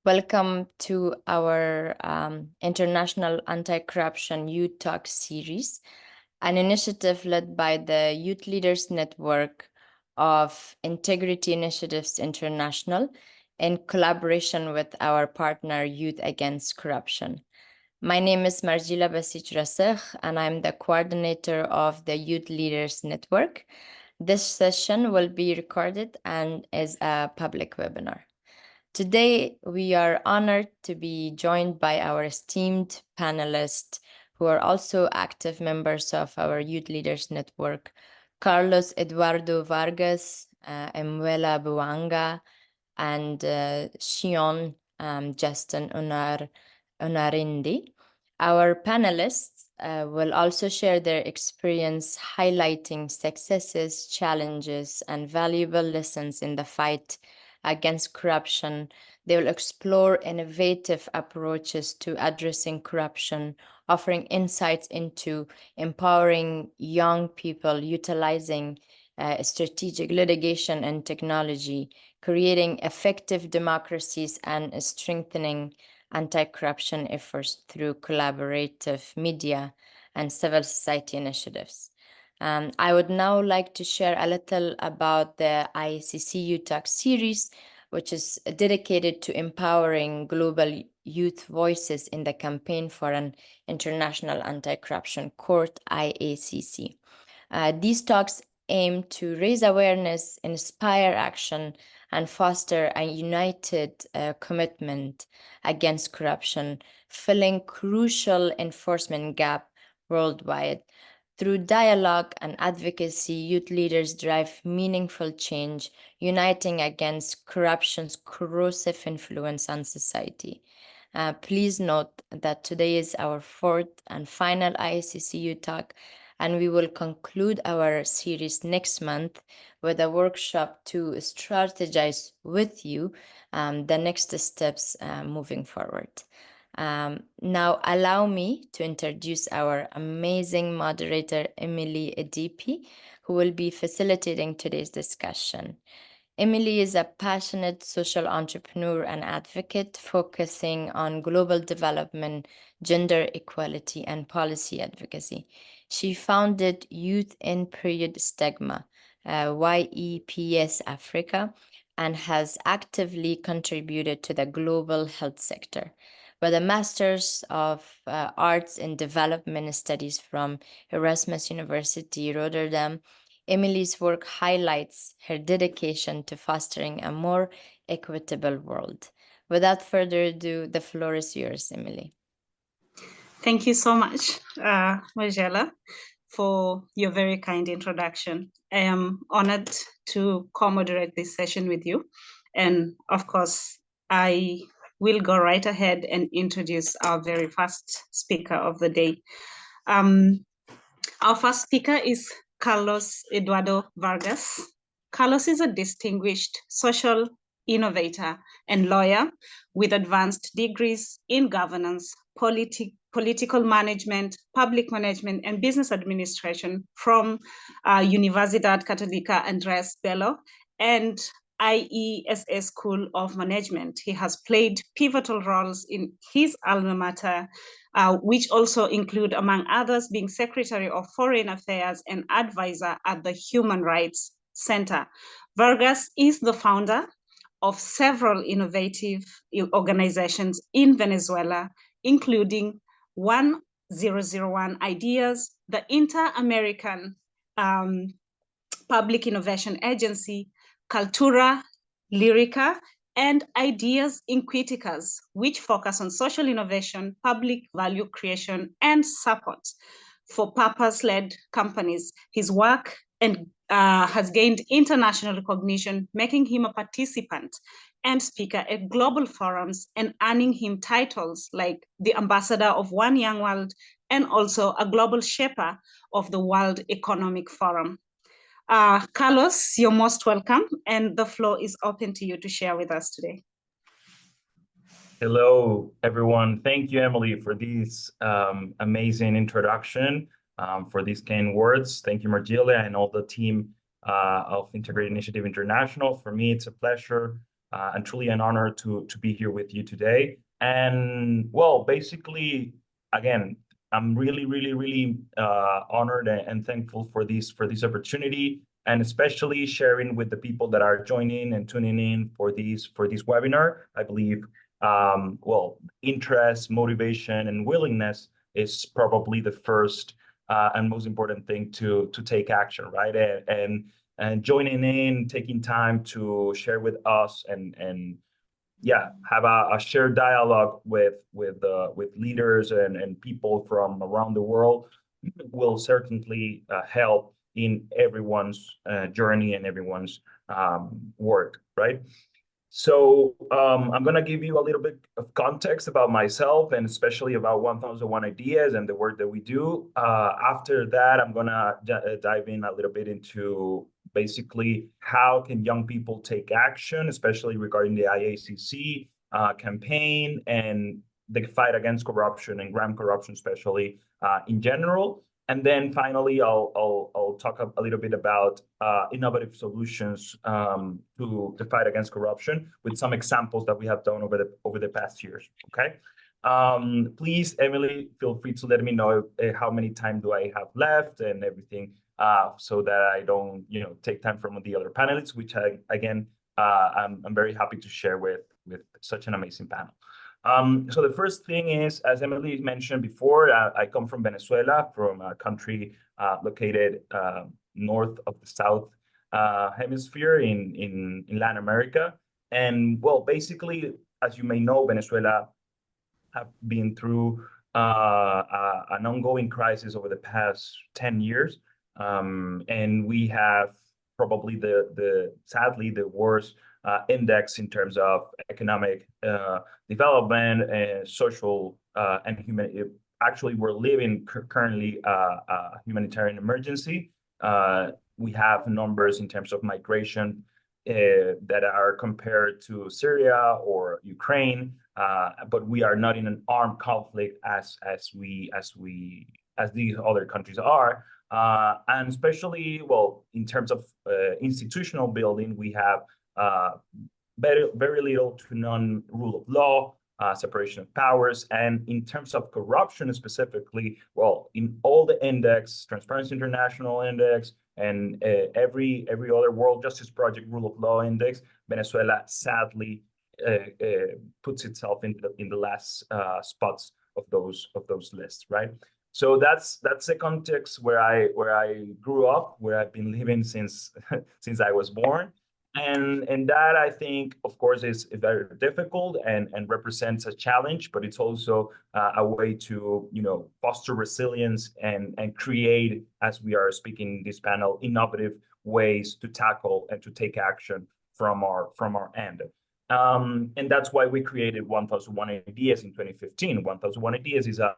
Welcome to our International Anti-Corruption Youth Talk Series, an initiative led by the Youth Leaders Network of Integrity Initiatives International in collaboration with our partner Youth Against Corruption. My name is Margila Basic Rasech, and I'm the coordinator of the Youth Leaders Network. This session will be recorded and is a public webinar. Today, we are honored to be joined by our esteemed panelists who are also active members of our Youth Leaders Network, Carlos Eduardo Vargas, Emuela Buanga, and Shion Justin Unarindi. Our panelists will also share their experience highlighting successes, challenges, and valuable lessons in the fight against corruption. They will explore innovative approaches to addressing corruption, offering insights into empowering young people, utilizing strategic litigation and technology, creating effective democracies, and strengthening anti-corruption efforts through collaborative media and civil society initiatives. I would now like to share a little about the IACC Youth Talk Series, which is dedicated to empowering global youth voices in the campaign for an international anti-corruption court, IACC. These talks aim to raise awareness, inspire action, and foster a united commitment against corruption, filling crucial enforcement gap worldwide. Through dialogue and advocacy, youth leaders drive meaningful change, uniting against corruption's corrosive influence on society. Please note that today is our fourth and final IACC Youth Talk, and we will conclude our series next month with a workshop to strategize with you the next steps moving forward. Now, allow me to introduce our amazing moderator, Emily Edipi, who will be facilitating today's discussion. Emily is a passionate social entrepreneur and advocate focusing on global development, gender equality, and policy advocacy. She founded Youth in Period Stigma, YEPS Africa, and has actively contributed to the global health sector. With a Master's of Arts in Development Studies from Erasmus University, Rotterdam, Emily's work highlights her dedication to fostering a more equitable world. Without further ado, the floor is yours, Emily. Thank you so much, Margela, for your very kind introduction. I am honored to co-moderate this session with you. And of course, I will go right ahead and introduce our very first speaker of the day. Our first speaker is Carlos Eduardo Vargas. Carlos is a distinguished social innovator and lawyer with advanced degrees in governance, political management, public management, and business administration from Universidad Católica Andrés Bello and IESS School of Management. He has played pivotal roles in his alma mater, which also include, among others, being Secretary of Foreign Affairs and advisor at the Human Rights Center. Vargas is the founder of several innovative organizations in Venezuela, including 1001 Ideas, the Inter-American Public Innovation Agency, Cultura Lyrica, and Ideas Inquiticas, which focus on social innovation, public value creation, and support for purpose-led companies. His work has gained international recognition, making him a participant and speaker at global forums and earning him titles like the Ambassador of One Young World and also a global shaper of the World Economic Forum. Carlos, you're most welcome, and the floor is open to you to share with us today. Hello, everyone. Thank you, Emily, for this amazing introduction, for these kind words. Thank you, Margila, and all the team of Integrated Initiative International. For me, it's a pleasure and truly an honor to be here with you today. And well, basically, again, I'm really honored and thankful for this opportunity, and especially sharing with the people that are joining and tuning in for this webinar. I believe well, interest, motivation, and willingness is probably the first and most important thing to take action, right? And joining in, taking time to share with us and yeah, have a shared dialogue with leaders and people from around the world will certainly help in everyone's journey and everyone's work, right? So I'm going to give you a little bit of context about myself and especially about 1001 Ideas and the work that we do. After that, I'm going to dive in a little bit into basically how can young people take action, especially regarding the IACC campaign and the fight against corruption and grand corruption, especially in general. And then finally, I'll talk a little bit about innovative solutions to the fight against corruption with some examples that we have done over the past years. Okay. Please, Emily, feel free to let me know how many time do I have left and everything, so that I don't, take time from the other panelists, which I'm very happy to share with such an amazing panel. So the first thing is, as Emily mentioned before, I come from Venezuela, from a country located north of the South Hemisphere in Latin America. And well, basically, as you may know, Venezuela have been through an ongoing crisis over the past 10 years. And we have probably sadly the worst index in terms of economic development and social and human. Actually, we're living currently a humanitarian emergency. We have numbers in terms of migration that are compared to Syria or Ukraine, but we are not in an armed conflict as these other countries are. And especially, well, in terms of institutional building, we have very little to none rule of law, separation of powers. And in terms of corruption specifically, well, in all the index, Transparency International Index, and every other World Justice Project Rule of Law Index, Venezuela sadly puts itself in the last spots of those lists, right? So that's the context where I grew up, where I've been living since I was born. And that, I think, of course, is very difficult and represents a challenge, but it's also a way to, foster resilience and create, as we are speaking in this panel, innovative ways to tackle and to take action from our end. And that's why we created 1001 Ideas in 2015. 1001 Ideas is a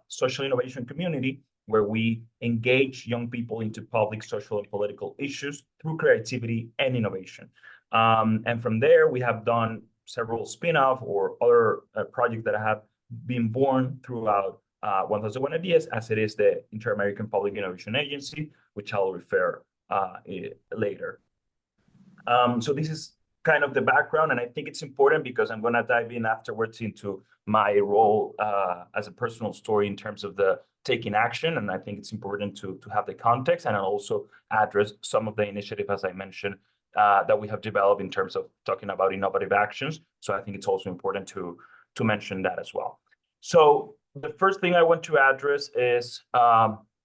social innovation community where we engage young people into public, social, and political issues through creativity and innovation. And from there, we have done several spin-off or other projects that have been born throughout 1001 Ideas, as it is the Inter-American Public Innovation Agency, which I'll refer later. So this is kind of the background, and I think it's important because I'm going to dive in afterwards into my role as a personal story in terms of the taking action, and I think it's important to have the context, and I'll also address some of the initiative, as I mentioned, that we have developed in terms of talking about innovative actions. So I think it's also important to mention that as well. So the first thing I want to address is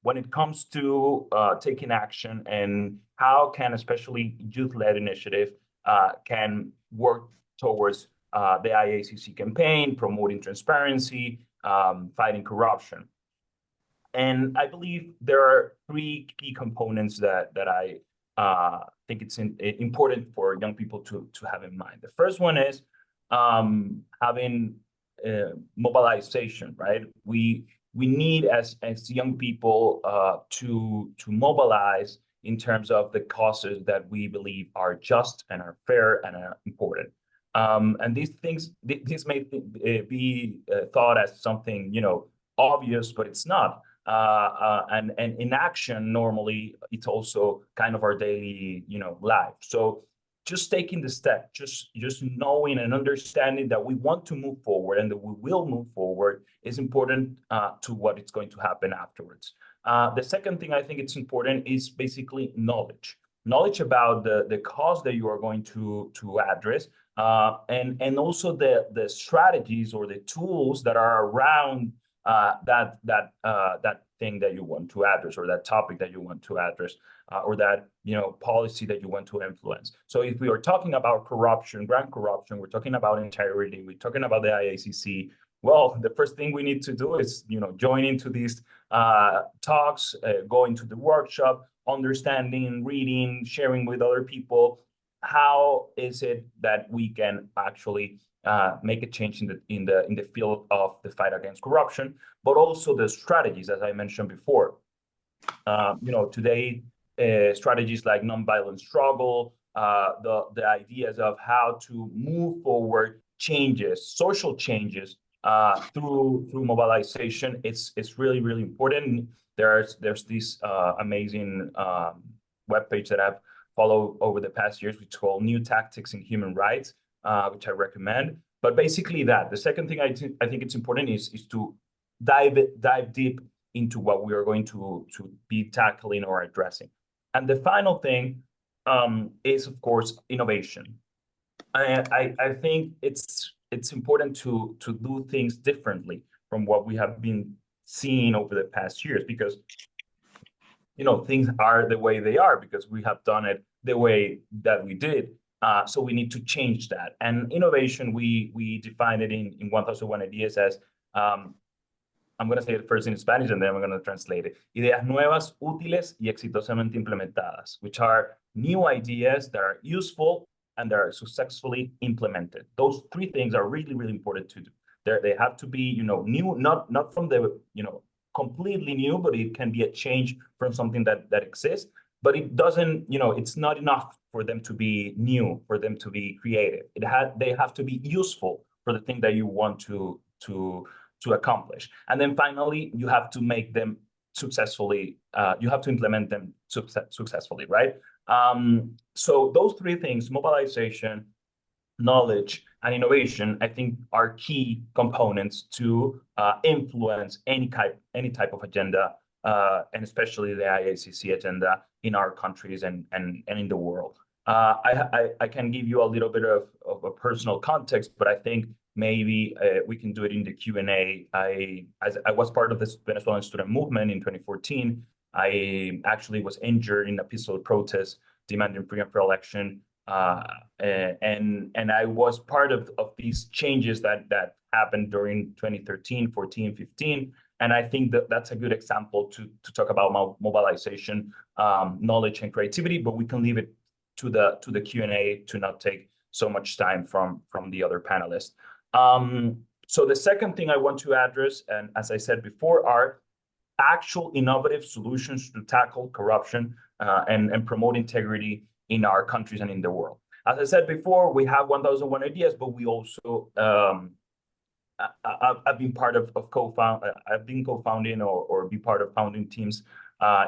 when it comes to taking action and how can especially youth-led initiative can work towards the IACC campaign, promoting transparency, fighting corruption. And I believe there are three key components that I think it's important for young people to have in mind. The first one is having mobilization, right? We need as young people to mobilize in terms of the causes that we believe are just and are fair and are important. And these things, this may be thought as something, obvious, but it's not. And in action, normally, it's also kind of our daily, life. So just taking the step, just knowing and understanding that we want to move forward and that we will move forward is important to what is going to happen afterwards. The second thing I think it's important is basically knowledge. Knowledge about the cause that you are going to address, and also the strategies or the tools that are around that thing that you want to address, or that topic that you want to address, or that policy that you want to influence. So if we are talking about corruption, grand corruption, we're talking about integrity, we're talking about the IACC. Well, the first thing we need to do is join into these talks, go into the workshop, understanding, reading, sharing with other people. How is it that we can actually make a change in the field of the fight against corruption, but also the strategies, as I mentioned before. Today, strategies like nonviolent struggle, the ideas of how to move forward changes, social changes through mobilization. It's really, really important. There's this amazing webpage that I've followed over the past years, which is called New Tactics in Human Rights, which I recommend. But basically the second thing I think it's important is to dive deep into what we are going to be tackling or addressing. And the final thing is, of course, innovation. I think it's important to do things differently from what we have been seeing over the past years, because things are the way they are because we have done it the way that we did. So we need to change that. And innovation, we define it in 1001 Ideas as, I'm going to say it first in Spanish and then I'm going to translate it. Ideas nuevas, útiles y exitosamente implementadas, which are new ideas that are useful and that are successfully implemented. Those three things are really, really important to do. They have to be, new, not from the, completely new, but it can be a change from something that exists. But it doesn't, it's not enough for them to be new, for them to be creative. They have to be useful for the thing that you want to accomplish. And then finally, you have to make them successfully, you have to implement them successfully, right? So those three things, mobilization, knowledge, and innovation, I think are key components to influence any type of agenda, and especially the IACC agenda in our countries and in the world. I can give you a little bit of a personal context, but I think maybe we can do it in the Q&A. As I was part of this Venezuelan student movement in 2014. I actually was injured in a peaceful protest demanding free and fair election. And I was part of these changes that happened during 2013, 14, 15. And I think that's a good example to talk about mobilization, knowledge, and creativity, but we can leave it to the Q&A to not take so much time from the other panelists. So the second thing I want to address, and as I said before, are actual innovative solutions to tackle corruption and promote integrity in our countries and in the world. As I said before, we have 1001 Ideas, but we also I've been part of I've been co-founding or be part of founding teams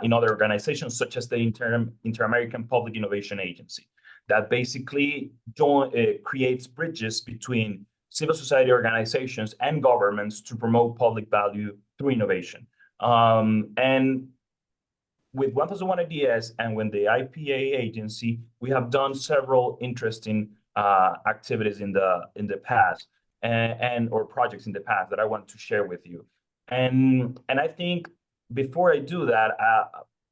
in other organizations, such as the Inter-American Public Innovation Agency, that basically creates bridges between civil society organizations and governments to promote public value through innovation. And with 1001 Ideas and with the IPA agency, we have done several interesting activities in the past or projects in the past that I want to share with you. And I think before I do that,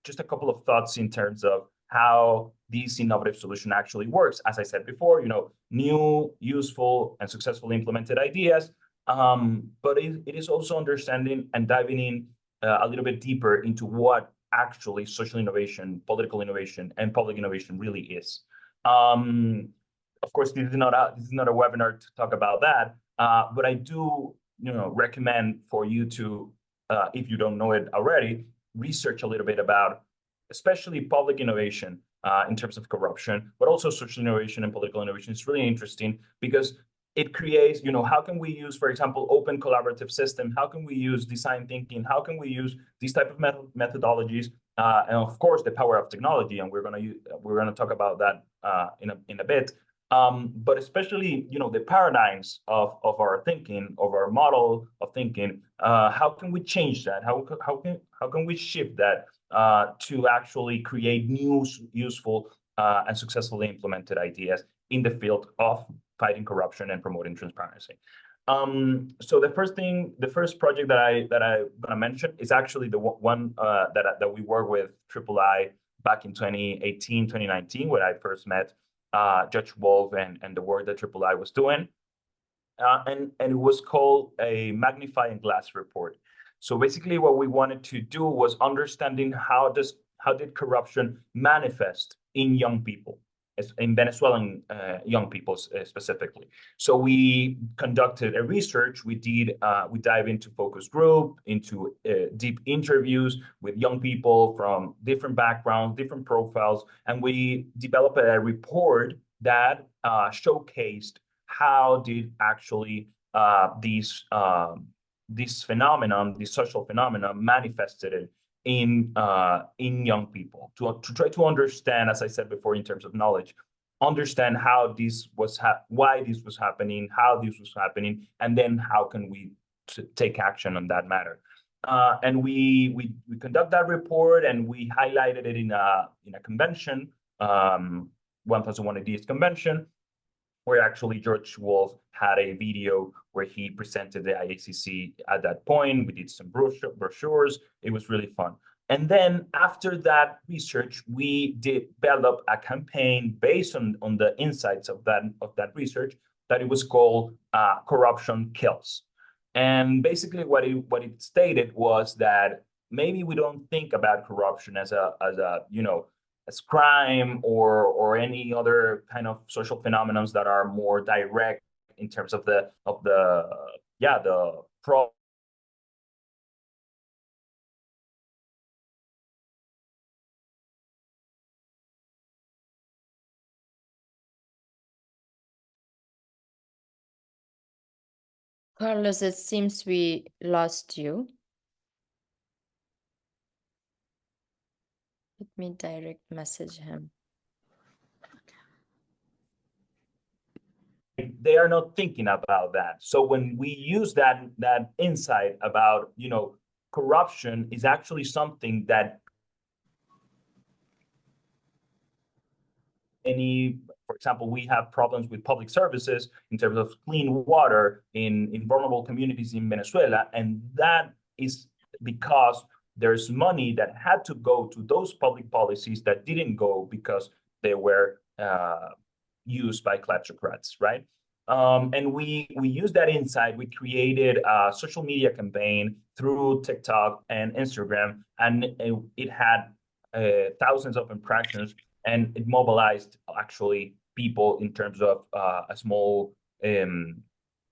just a couple of thoughts in terms of how this innovative solution actually works. As I said before, new, useful, and successfully implemented ideas. But it is also understanding and diving in a little bit deeper into what actually social innovation, political innovation, and public innovation really is. Of course, this is not a webinar to talk about that, but I do recommend for you to, if you don't know it already, research a little bit about especially public innovation in terms of corruption, but also social innovation and political innovation. It's really interesting because it creates, how can we use, for example, open collaborative system? How can we use design thinking? How can we use these type of methodologies? And of course, the power of technology. And we're going to talk about that in a bit. But especially, the paradigms of our thinking, of our model of thinking. How can we change that? How can we shift that to actually create new, useful, and successfully implemented ideas in the field of fighting corruption and promoting transparency? So the first project that I'm gonna mention is actually the one that we worked with III back in 2018, 2019, when I first met Judge Wolf and the work that III was doing. And it was called a magnifying glass report. So basically what we wanted to do was understanding how did corruption manifest in young people, in Venezuelan young people specifically. So we conducted a research. We dive into focus group, into deep interviews with young people from different backgrounds, different profiles, and we developed a report that showcased how did actually this phenomenon, this social phenomenon, manifested in young people, to try to understand, as I said before, in terms of knowledge, understand how this was why this was happening, how this was happening, and then how can we take action on that matter. And we conduct that report, and we highlighted it in a convention, 1001 Ideas convention, where actually George Wolf had a video where he presented the IACC at that point. We did some brochures. It was really fun. And then after that research, we developed a campaign based on the insights of that research, that it was called Corruption Kills. And basically what it stated was that maybe we don't think about corruption as crime or any other kind of social phenomenons that are more direct in terms of the pro. Carlos, it seems we lost you. Let me direct message him. They are not thinking about that. So when we use that insight about, corruption is actually something that for example, we have problems with public services in terms of clean water in vulnerable communities in Venezuela, and that is because there's money that had to go to those public policies that didn't go because they were used by kleptocrats, right? And we used that insight. We created a social media campaign through TikTok and Instagram, and it had thousands of impressions, and it mobilized actually people in terms of a small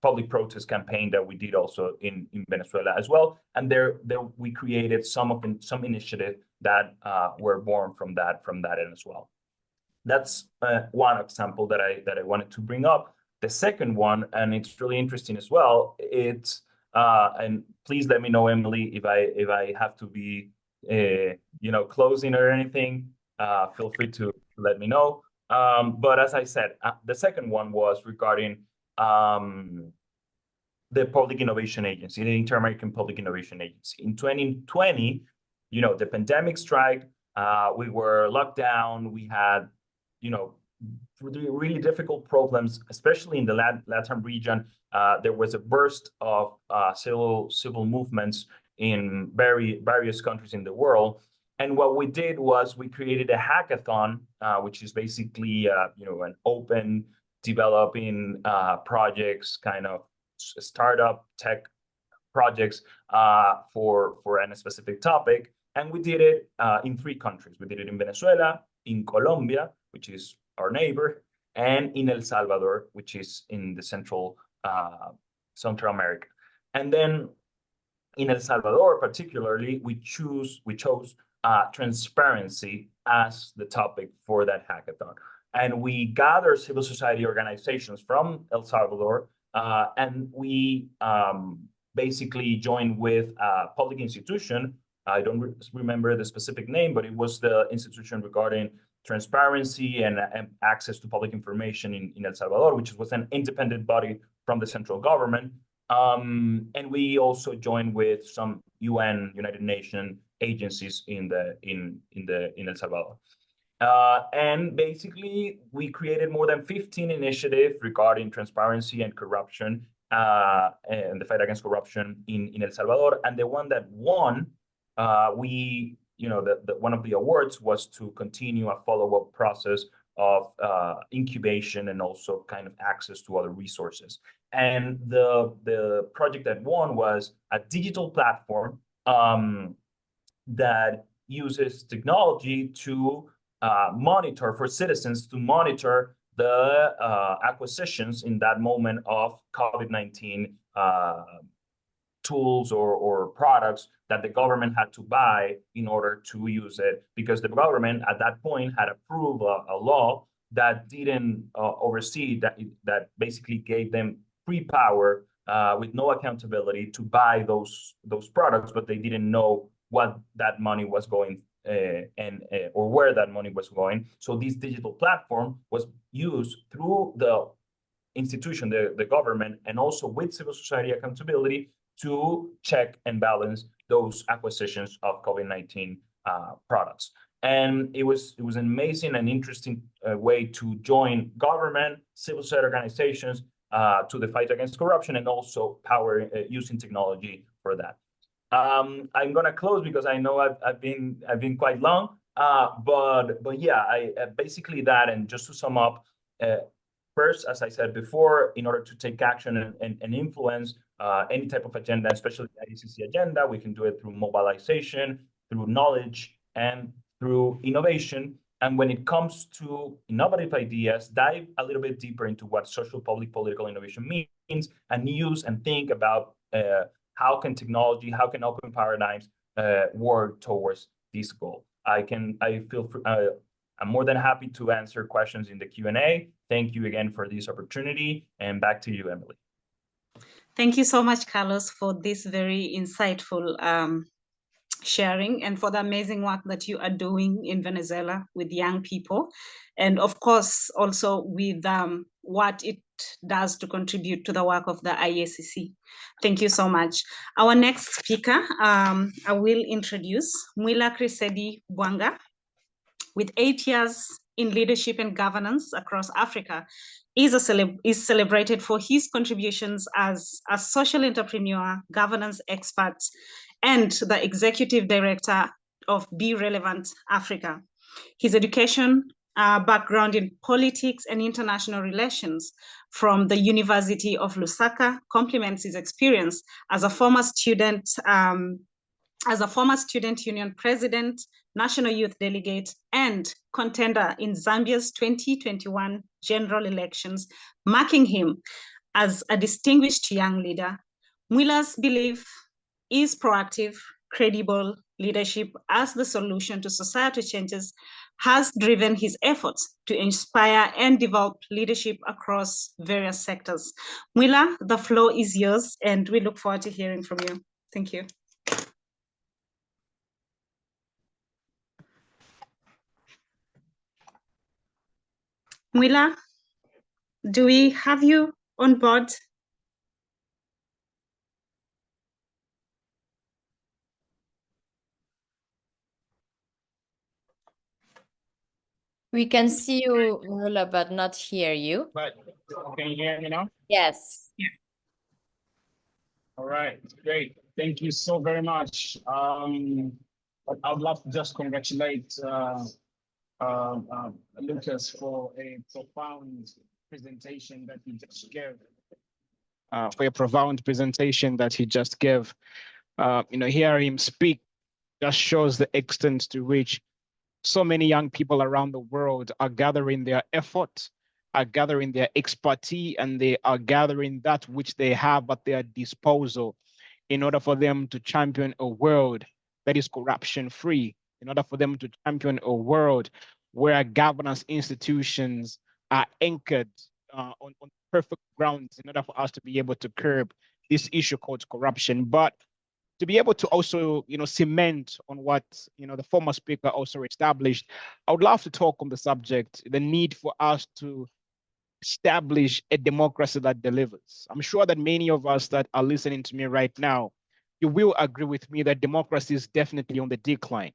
public protest campaign that we did also in Venezuela as well. And there we created some initiatives that were born from that end as well. That's one example that I wanted to bring up. The second one, and it's really interesting as well, it's and please let me know, Emily, if I have to be closing or anything. Feel free to let me know. But as I said, the second one was regarding the Public Innovation Agency, the Inter-American Public Innovation Agency. In 2020, the pandemic struck. We were locked down. We had, really difficult problems, especially in the Latin region. There was a burst of civil movements in various countries in the world. And what we did was we created a hackathon, which is basically, an open developing projects, kind of startup tech projects for a specific topic. And we did it in 3 countries. We did it in Venezuela, in Colombia, which is our neighbor, and in El Salvador, which is in the Central America. And then in El Salvador, particularly, we chose transparency as the topic for that hackathon. And we gathered civil society organizations from El Salvador, and we basically joined with a public institution. I don't remember the specific name, but it was the institution regarding transparency and access to public information in El Salvador, which was an independent body from the central government. And we also joined with some United Nations agencies in El Salvador. And basically, we created more than 15 initiatives regarding transparency and corruption and the fight against corruption in El Salvador. And the one that won, one of the awards was to continue a follow-up process of incubation and also kind of access to other resources. And the project that won was a digital platform that uses technology to monitor for citizens to monitor the acquisitions in that moment of COVID-19 tools or products that the government had to buy in order to use it, because the government at that point had approved a law that didn't oversee that basically gave them free power with no accountability to buy those products, but they didn't know what that money was going or where that money was going. So this digital platform was used through the institution, the government, and also with civil society accountability to check and balance those acquisitions of COVID-19 products. And it was an amazing and interesting way to join government, civil society organizations to the fight against corruption, and also power using technology for that. I'm gonna close because I know I've been quite long, but yeah, basically that. And just to sum up, first, as I said before, in order to take action and influence any type of agenda, especially the IACC agenda, we can do it through mobilization, through knowledge, and through innovation. And when it comes to innovative ideas, dive a little bit deeper into what social public political innovation means, and use and think about how can technology, how can open paradigms work towards this goal. I'm more than happy to answer questions in the Q&A. Thank you again for this opportunity, and back to you, Emily. Thank you so much, Carlos, for this very insightful sharing and for the amazing work that you are doing in Venezuela with young people. And of course, also with what it does to contribute to the work of the IACC. Thank you so much. Our next speaker, I will introduce Mwila Crisedi Bwanga. With 8 years in leadership and governance across Africa, is celebrated for his contributions as a social entrepreneur, governance expert, and the executive director of Be Relevant Africa. His education background in politics and international relations from the University of Lusaka complements his experience as a former student union president, national youth delegate, and contender in Zambia's 2021 general elections, marking him as a distinguished young leader. Mwila's belief is proactive, credible leadership as the solution to societal changes has driven his efforts to inspire and develop leadership across various sectors. Mwila, the floor is yours, and we look forward to hearing from you. Thank you. Mwila, do we have you on board? We can see you, Mwila, but not hear you. But can you hear me now? Yes. Yeah. All right, great. Thank you so very much. But I would love to just congratulate Lucas for a profound presentation that he just gave. Hearing him speak just shows the extent to which so many young people around the world are gathering their effort, are gathering their expertise, and they are gathering that which they have at their disposal in order for them to champion a world that is corruption-free, in order for them to champion a world where governance institutions are anchored on perfect grounds in order for us to be able to curb this issue called corruption. But to be able to also, cement on what, the former speaker also established, I would love to talk on the subject, the need for us to establish a democracy that delivers. I'm sure that many of us that are listening to me right now, you will agree with me that democracy is definitely on the decline.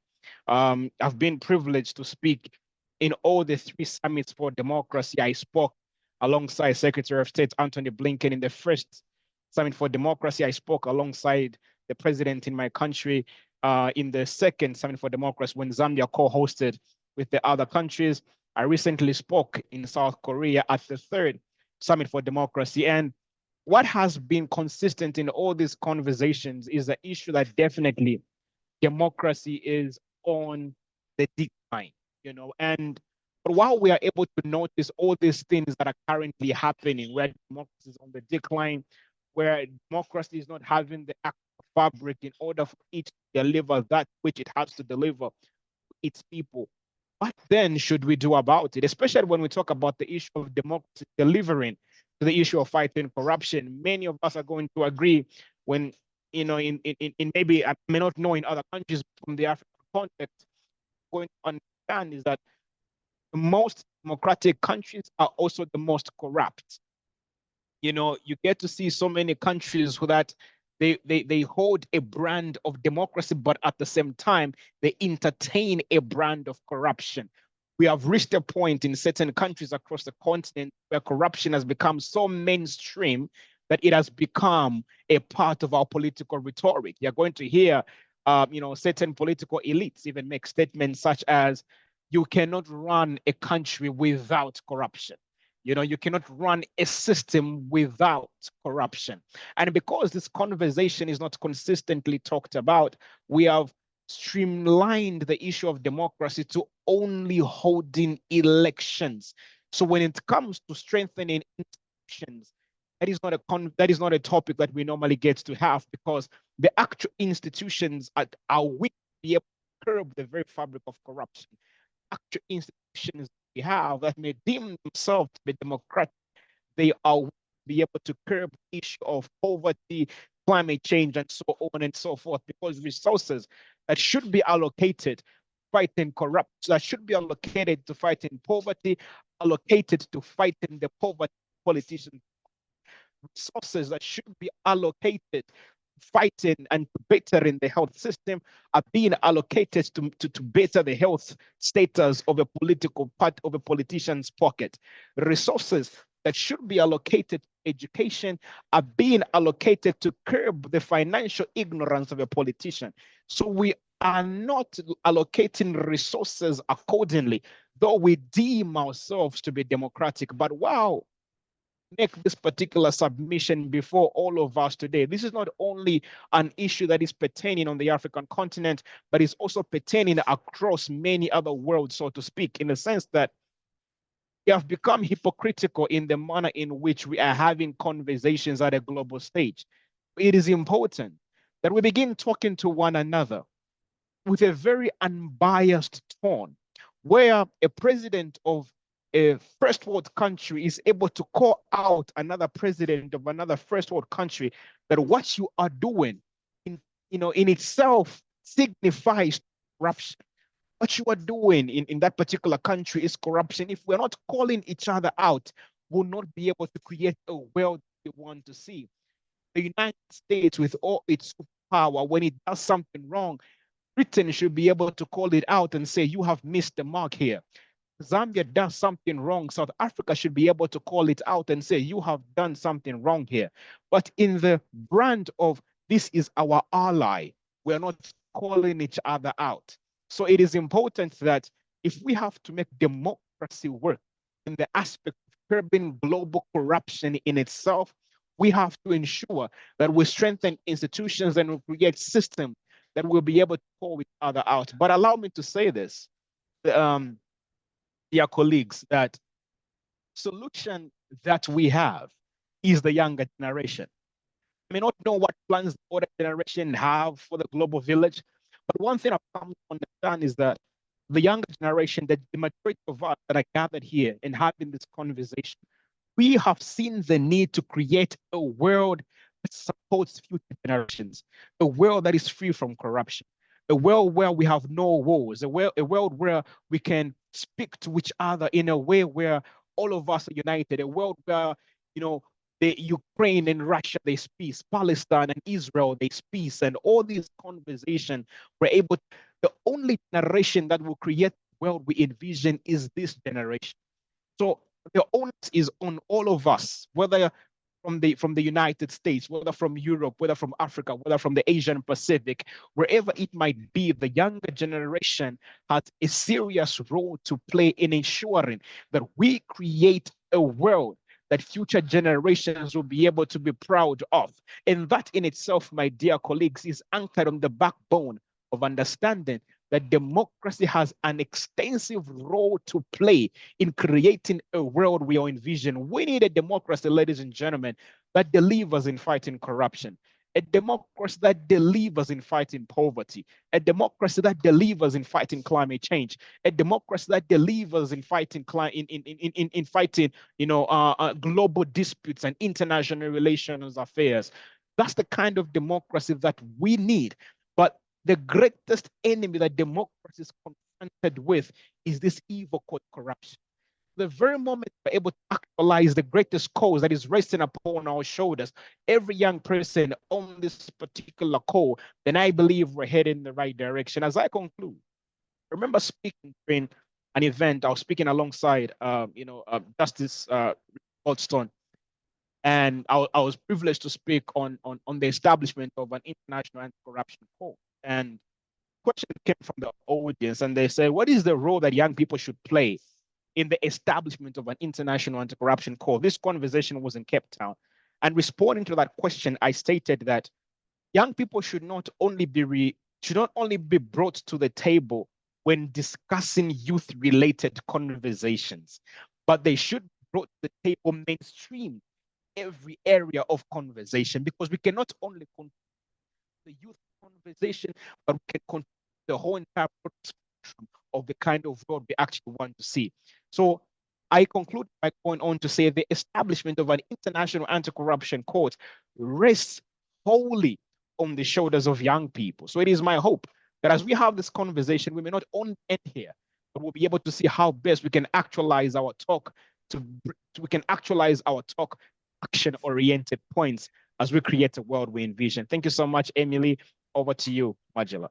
I've been privileged to speak in all the 3 summits for democracy. I spoke alongside Secretary of State Antony Blinken in the first Summit for Democracy. I spoke alongside the president in my country in the second Summit for Democracy when Zambia co-hosted with the other countries. I recently spoke in South Korea at the third Summit for Democracy. And what has been consistent in all these conversations is the issue that definitely democracy is on the decline, and but while we are able to notice all these things that are currently happening, where democracy is on the decline, where democracy is not having the actual fabric in order for it to deliver that which it has to deliver to its people, what then should we do about it? Especially when we talk about the issue of democracy delivering to the issue of fighting corruption. Many of us are going to agree when, in maybe, I may not know in other countries from the African context, going to understand is that the most democratic countries are also the most corrupt. You get to see so many countries who that they hold a brand of democracy, but at the same time, they entertain a brand of corruption. We have reached a point in certain countries across the continent where corruption has become so mainstream that it has become a part of our political rhetoric. You're going to hear, certain political elites even make statements such as, you cannot run a country without corruption. You cannot run a system without corruption. And because this conversation is not consistently talked about, we have streamlined the issue of democracy to only holding elections. So when it comes to strengthening institutions, that is not a topic that we normally get to have, because the actual institutions are weak to be able to curb the very fabric of corruption. Actual institutions we have that may deem themselves to be democratic, they are be able to curb the issue of poverty, climate change, and so on and so forth, because resources that should be allocated fighting corruption, that should be allocated to fighting poverty, allocated to fighting the poverty politicians. Resources that should be allocated fighting and bettering the health system are being allocated to better the health status of a political part of a politician's pocket. Resources that should be allocated to education are being allocated to curb the financial ignorance of a politician. So we are not allocating resources accordingly, though we deem ourselves to be democratic. But wow, make this particular submission before all of us today. This is not only an issue that is pertaining on the African continent, but it's also pertaining across many other worlds, so to speak, in the sense that we have become hypocritical in the manner in which we are having conversations at a global stage. It is important that we begin talking to one another with a very unbiased tone, where a president of a first world country is able to call out another president of another first world country that what you are doing in itself signifies corruption. What you are doing in that particular country is corruption. If we're not calling each other out, we'll not be able to create a world we want to see. The United States, with all its power, when it does something wrong, Britain should be able to call it out and say, you have missed the mark here. Zambia does something wrong, South Africa should be able to call it out and say, you have done something wrong here. But in the brand of this is our ally, we're not calling each other out. So it is important that if we have to make democracy work in the aspect of curbing global corruption in itself, we have to ensure that we strengthen institutions and we create systems that will be able to call each other out. But allow me to say this, dear colleagues, that solution that we have is the younger generation. I may not know what plans the older generation have for the global village, but one thing I've come to understand is that the younger generation, the majority of us that are gathered here and having this conversation, we have seen the need to create a world that supports future generations, a world that is free from corruption, a world where we have no wars, a world where we can speak to each other in a way where all of us are united, a world where, the Ukraine and Russia, there's peace, Palestine and Israel, there's peace, and all these conversations we're able to, the only generation that will create the world we envision is this generation. So the onus is on all of us, whether from the United States, whether from Europe, whether from Africa, whether from the Asian Pacific, wherever it might be, the younger generation has a serious role to play in ensuring that we create a world that future generations will be able to be proud of. And that in itself, my dear colleagues, is anchored on the backbone of understanding that democracy has an extensive role to play in creating a world we all envision. We need a democracy, ladies and gentlemen, that delivers in fighting corruption, a democracy that delivers in fighting poverty, a democracy that delivers in fighting climate change, a democracy that delivers in fighting fighting global disputes and international relations affairs. That's the kind of democracy that we need. But the greatest enemy that democracy is confronted with is this evil called corruption. The very moment we're able to actualize the greatest cause that is resting upon our shoulders, every young person on this particular call, then I believe we're heading in the right direction. As I conclude, I remember speaking during an event, I was speaking alongside, Justice Goldstone, and I was privileged to speak on the establishment of an international anti-corruption court. And question came from the audience, and they said, what is the role that young people should play in the establishment of an international anti-corruption court? This conversation was in Cape Town. And responding to that question, I stated that young people should not only be brought to the table when discussing youth-related conversations, but they should be brought to the table mainstream every area of conversation, because we cannot only control the youth conversation, but we can control the whole entire spectrum of the kind of world we actually want to see. So I conclude by going on to say the establishment of an international anti-corruption court rests wholly on the shoulders of young people. So it is my hope that as we have this conversation, we may not only end here, but we'll be able to see how best we can actualize our talk action-oriented points as we create a world we envision. Thank you so much, Emily. Over to you, Majila.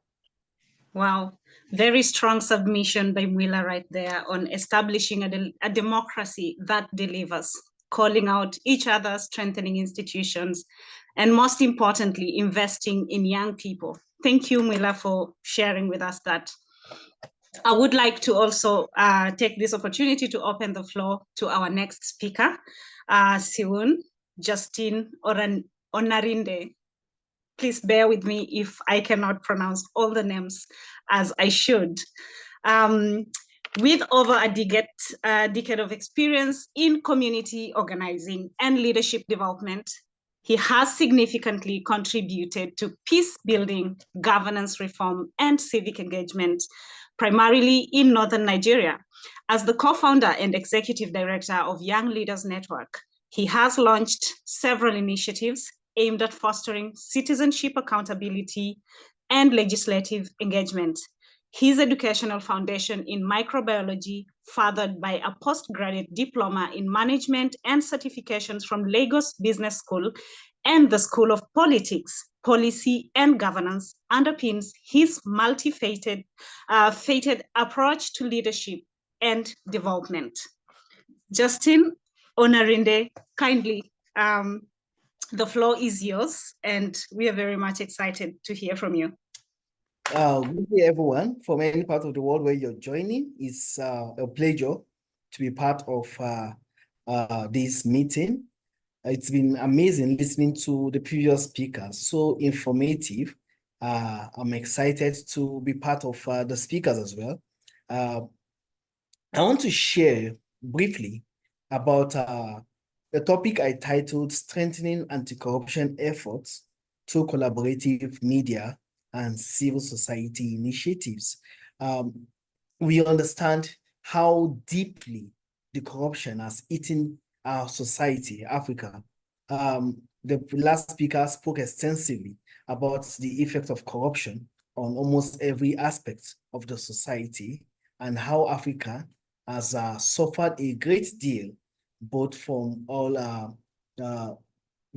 Wow, very strong submission by Mwila right there on establishing a democracy that delivers, calling out each other, strengthening institutions, and most importantly, investing in young people. Thank you, Mwila, for sharing with us that. I would like to also take this opportunity to open the floor to our next speaker, Siwun Justine Onarinde. Please bear with me if I cannot pronounce all the names as I should. With over a decade of experience in community organizing and leadership development, he has significantly contributed to peace building, governance reform, and civic engagement, primarily in Northern Nigeria. As the co-founder and executive director of Young Leaders Network, he has launched several initiatives aimed at fostering citizenship accountability and legislative engagement. His educational foundation in microbiology, fathered by a postgraduate diploma in management and certifications from Lagos Business School and the School of Politics, Policy and Governance, underpins his multifaceted approach to leadership and development. Justin Onarinde, kindly, the floor is yours, and we are very much excited to hear from you. Good day, everyone, from any part of the world where you're joining. It's a pleasure to be part of this meeting. It's been amazing listening to the previous speakers, so informative. I'm excited to be part of the speakers as well. I want to share briefly about the topic I titled Strengthening Anti-Corruption Efforts Through Collaborative Media and Civil Society Initiatives. We understand how deeply the corruption has eaten our society, Africa. the last speaker spoke extensively about the effect of corruption on almost every aspect of the society and how Africa has suffered a great deal, both from all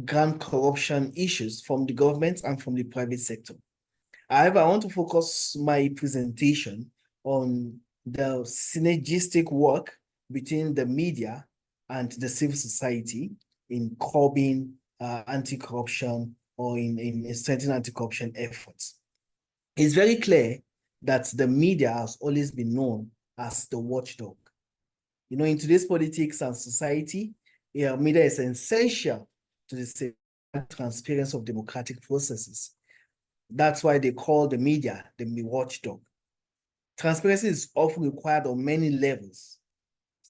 grand corruption issues from the government and from the private sector. However, I want to focus my presentation on the synergistic work between the media and the civil society in curbing anti-corruption or in strengthening anti-corruption efforts. It's very clear that the media has always been known as the watchdog. You know, in today's politics and society, media is essential to the transparency of democratic processes. That's why they call the media the watchdog. Transparency is often required on many levels,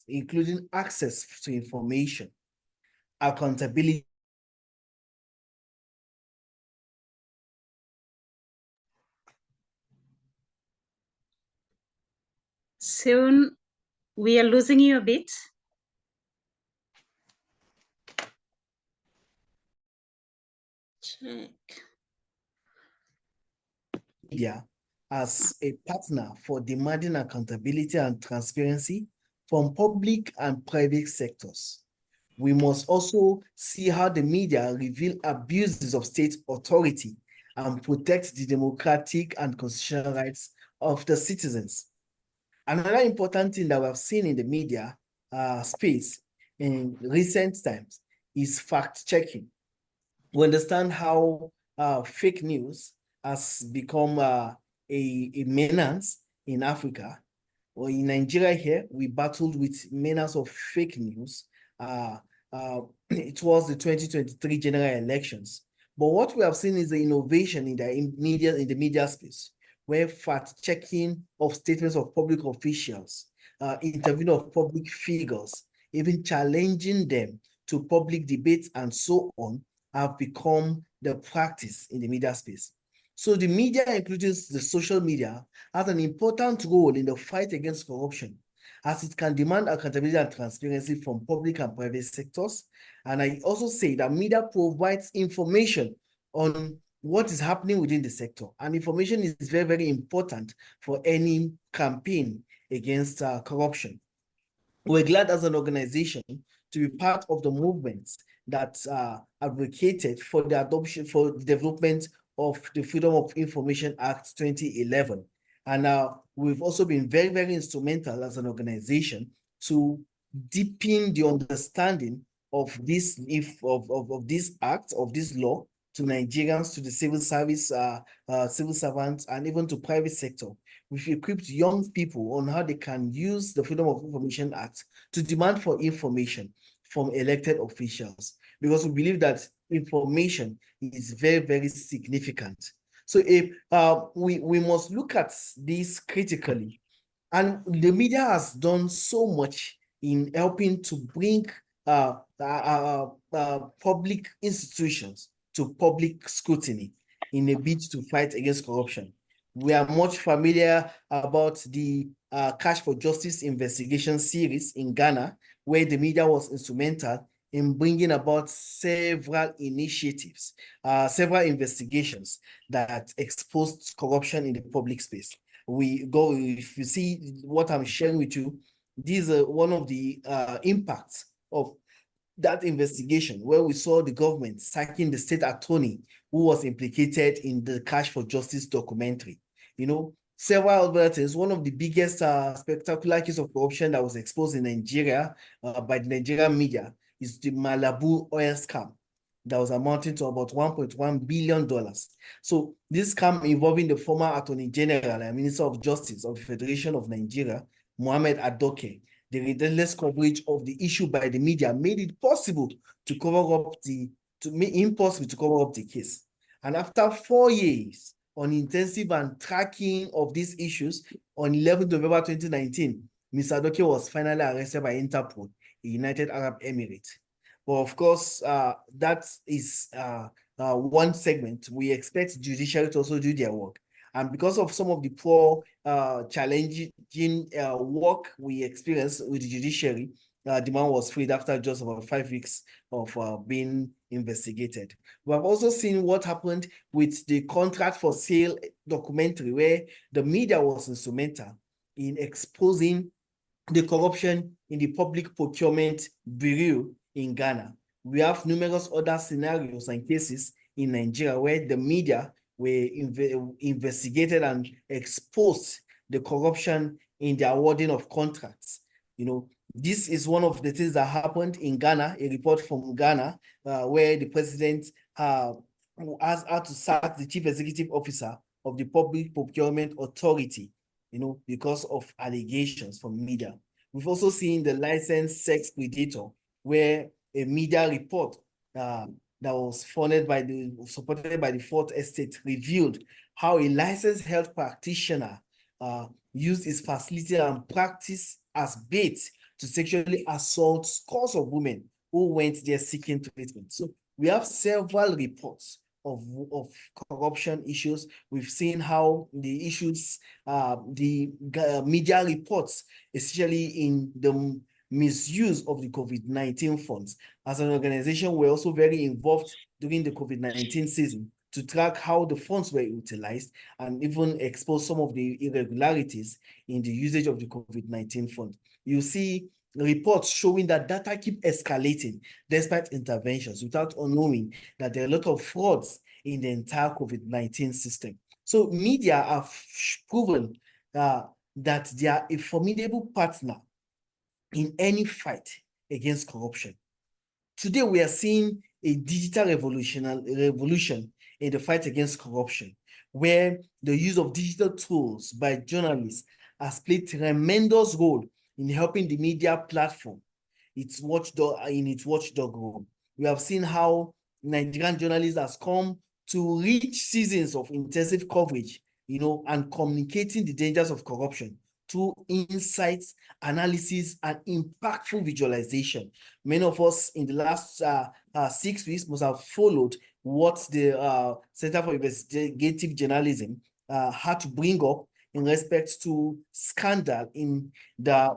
including access to information, accountability. Soon, we are losing you a bit. Check. Media as a partner for demanding accountability and transparency from public and private sectors. We must also see how the media reveal abuses of state authority and protect the democratic and constitutional rights of the citizens. Another important thing that we have seen in the media space in recent times is fact-checking. We understand how fake news has become a menace in Africa. Or in Nigeria here, we battled with menace of fake news. It was the 2023 general elections. But what we have seen is the innovation in the media space, where fact-checking of statements of public officials, interviewing of public figures, even challenging them to public debates and so on, have become the practice in the media space. So the media, including the social media, has an important role in the fight against corruption, as it can demand accountability and transparency from public and private sectors. And I also say that media provides information on what is happening within the sector. And information is very, very important for any campaign against corruption. We're glad as an organization to be part of the movements that advocated for the adoption, for the development of the Freedom of Information Act 2011. And we've also been very, very instrumental as an organization to deepen the understanding of this act, of this law, to Nigerians, to the civil service, civil servants, and even to private sector. We've equipped young people on how they can use the Freedom of Information Act to demand for information from elected officials, because we believe that information is very, very significant. So if we must look at this critically, and the media has done so much in helping to bring public institutions to public scrutiny in a bid to fight against corruption. We are much familiar about the Cash for Justice investigation series in Ghana, where the media was instrumental in bringing about several initiatives, several investigations that exposed corruption in the public space. If you see what I'm sharing with you, these are one of the impacts of that investigation, where we saw the government sacking the state attorney who was implicated in the Cash for Justice documentary. You know, several other things. One of the biggest spectacular cases of corruption that was exposed in Nigeria by the Nigerian media is the Malabu oil scam that was amounting to about $1.1 billion. So this scam involving the former Attorney General and Minister of Justice of the Federation of Nigeria, Mohammed Adoke. The relentless coverage of the issue by the media made it possible to cover up the case. And after 4 years on intensive and tracking of these issues, on 11th November 2019, Mr. Adoke was finally arrested by Interpol, the United Arab Emirates. But of course, that is one segment. We expect judiciary to also do their work. And because of some of the poor challenging work we experience with the judiciary, the man was freed after just about 5 weeks of being investigated. We have also seen what happened with the contract for sale documentary, where the media was instrumental in exposing the corruption in the public procurement bureau in Ghana. We have numerous other scenarios and cases in Nigeria where the media were investigated and exposed the corruption in the awarding of contracts. You know, this is one of the things that happened in Ghana, a report from Ghana, where the president has had to sack the chief executive officer of the Public Procurement Authority, you know, because of allegations from media. We've also seen the licensed sex predator, where a media report that was supported by the Fourth Estate revealed how a licensed health practitioner used his facility and practice as bait to sexually assault scores of women who went there seeking treatment. So we have several reports of corruption issues. We've seen how the issues, the media reports, especially in the misuse of the COVID-19 funds. As an organization, we're also very involved during the COVID-19 season to track how the funds were utilized and even expose some of the irregularities in the usage of the COVID-19 fund. You see reports showing that data keep escalating despite interventions without knowing that there are a lot of frauds in the entire COVID-19 system. So media have proven that they are a formidable partner in any fight against corruption. Today, we are seeing a digital revolution in the fight against corruption, where the use of digital tools by journalists has played a tremendous role in helping the media platform its watchdog role. We have seen how Nigerian journalists has come to reach seasons of intensive coverage, you know, and communicating the dangers of corruption through insights, analysis, and impactful visualization. Many of us in the last 6 weeks must have followed what the Center for Investigative Journalism had to bring up in respect to scandal in the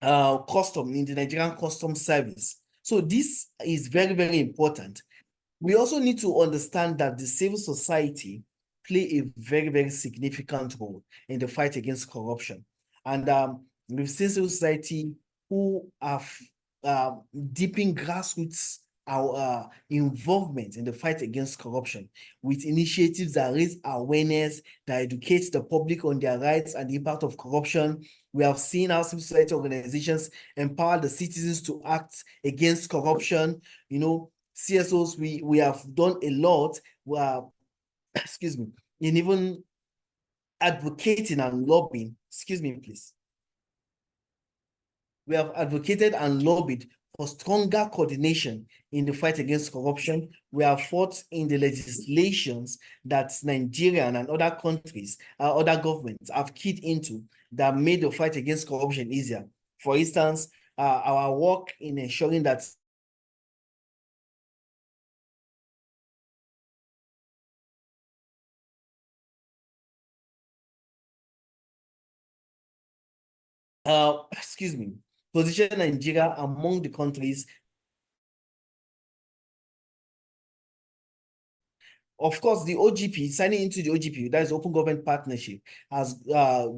in the Nigerian Customs Service. So this is very, very important. We also need to understand that the civil society play a very, very significant role in the fight against corruption. And we've seen civil society who have deepened grassroots our involvement in the fight against corruption with initiatives that raise awareness, that educate the public on their rights and the impact of corruption. We have seen how civil society organizations empower the citizens to act against corruption. You know, CSOs, we have done a lot, excuse me, in even advocating and lobbying. Excuse me, please. We have advocated and lobbied for stronger coordination in the fight against corruption. We have fought in the legislations that Nigerian and other countries, other governments have keyed into that made the fight against corruption easier. For instance, our work in ensuring that excuse me, position Nigeria among the countries. Of course, the OGP, signing into the OGP, that is Open Government Partnership, has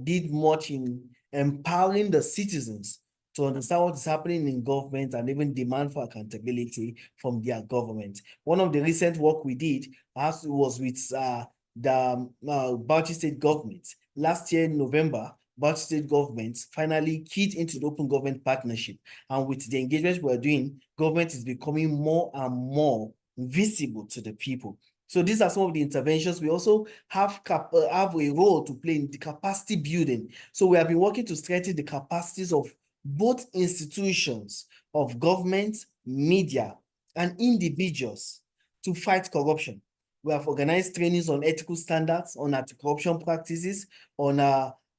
did much in empowering the citizens to understand what is happening in government and even demand for accountability from their government. One of the recent work we did was with the Bauchi State government. Last year in November, Bauchi State government finally keyed into the Open Government Partnership. And with the engagement we're doing, government is becoming more and more visible to the people. So these are some of the interventions. We also have a role to play in the capacity building. So we have been working to strengthen the capacities of both institutions of government, media, and individuals to fight corruption. We have organized trainings on ethical standards, on anti-corruption practices, on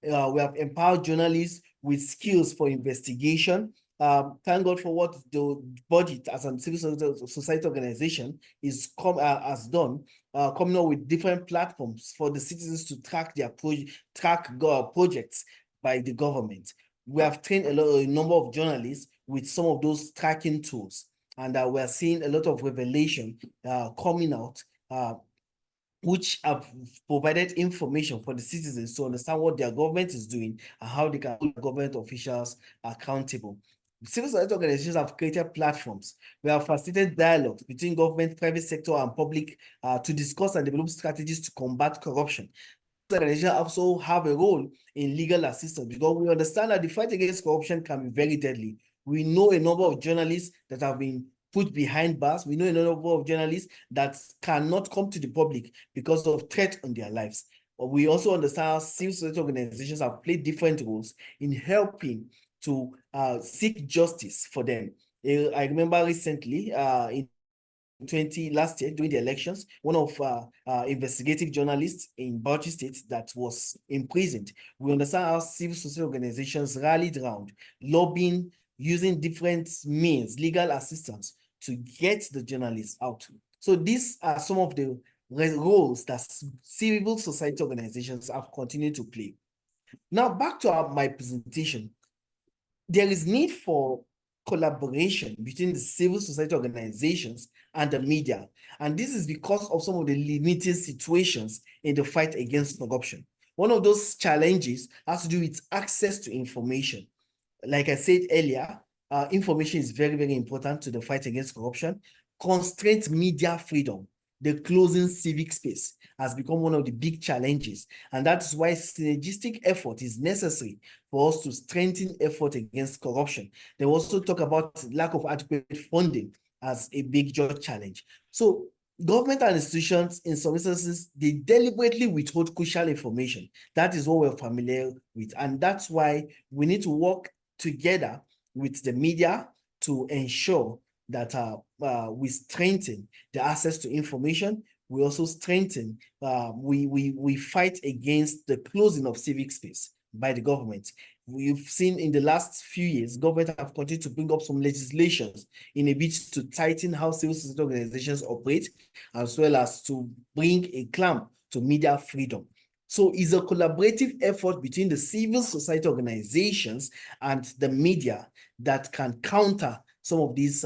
we have empowered journalists with skills for investigation. Thank God for what the body as a civil society organization has done, coming up with different platforms for the citizens to track their projects by the government. We have trained a number of journalists with some of those tracking tools. And we're seeing a lot of revelation coming out, which have provided information for the citizens to understand what their government is doing and how they can hold government officials accountable. Civil society organizations have created platforms. We have facilitated dialogues between government, private sector, and public to discuss and develop strategies to combat corruption. Organizations also have a role in legal assistance because we understand that the fight against corruption can be very deadly. We know a number of journalists that have been put behind bars. We know a number of journalists that cannot come to the public because of threat on their lives. But we also understand how civil society organizations have played different roles in helping to seek justice for them. I remember recently in last year during the elections, one of investigative journalists in Bauchi State that was imprisoned. We understand how civil society organizations rallied around, lobbying, using different means, legal assistance to get the journalists out. So these are some of the roles that civil society organizations have continued to play. Now back to my presentation. There is need for collaboration between the civil society organizations and the media. And this is because of some of the limiting situations in the fight against corruption. One of those challenges has to do with access to information. Like I said earlier, information is very, very important to the fight against corruption. Constraint media freedom, the closing civic space, has become one of the big challenges. And that's why synergistic effort is necessary for us to strengthen effort against corruption. They also talk about lack of adequate funding as a big challenge. So government and institutions, in some instances, they deliberately withhold crucial information. That is what we're familiar with. And that's why we need to work together with the media to ensure that we strengthen the access to information. We also strengthen, we fight against the closing of civic space by the government. We've seen in the last few years, government have continued to bring up some legislations in a bid to tighten how civil society organizations operate, as well as to bring a clamp to media freedom. So it's a collaborative effort between the civil society organizations and the media that can counter some of these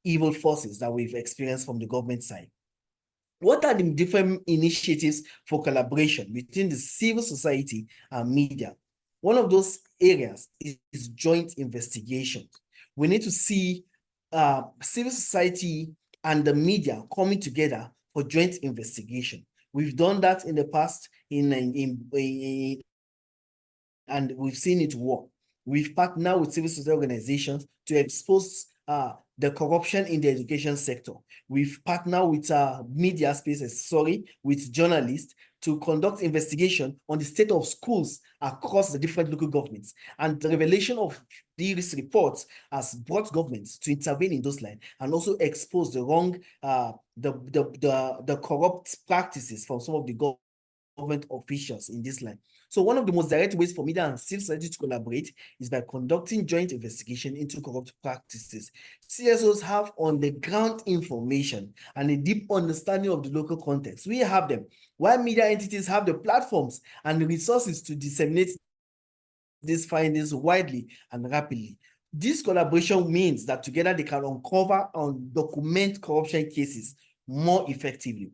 evil forces that we've experienced from the government side. What are the different initiatives for collaboration between the civil society and media? One of those areas is joint investigation. We need to see civil society and the media coming together for joint investigation. We've done that in the past and we've seen it work. We've partnered now with civil society organizations to expose the corruption in the education sector. We've partnered with media spaces, with journalists to conduct investigation on the state of schools across the different local governments. And the revelation of these reports has brought governments to intervene in those lines and also expose the wrong, the corrupt practices from some of the government officials in this line. So one of the most direct ways for media and civil society to collaborate is by conducting joint investigation into corrupt practices. CSOs have on the ground information and a deep understanding of the local context. We have them, while media entities have the platforms and the resources to disseminate these findings widely and rapidly. This collaboration means that together they can uncover and document corruption cases more effectively.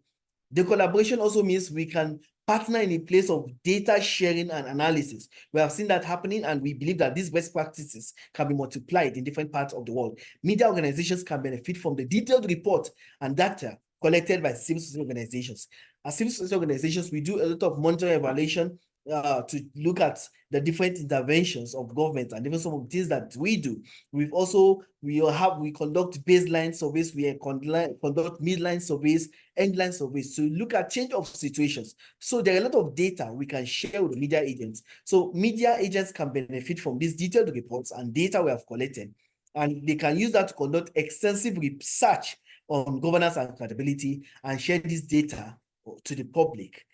The collaboration also means we can partner in a place of data sharing and analysis. We have seen that happening, and we believe that these best practices can be multiplied in different parts of the world. Media organizations can benefit from the detailed report and data collected by civil society organizations. As civil society organizations, we do a lot of monitoring evaluation to look at the different interventions of government and even some of the things that we do. We conduct baseline surveys, we conduct midline surveys, endline surveys to look at change of situations. So there are a lot of data we can share with media agents. So media agents can benefit from these detailed reports and data we have collected, and they can use that to conduct extensive research on governance and accountability and share this data to the public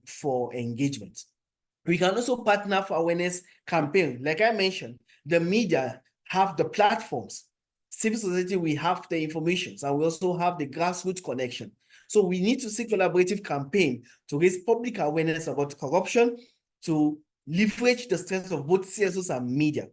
for engagement. We can also partner for awareness campaign. Like I mentioned, the media have the platforms. Civil society, we have the information, and we also have the grassroots connection. So we need to seek collaborative campaign to raise public awareness about corruption, to leverage the strengths of both CSOs and media.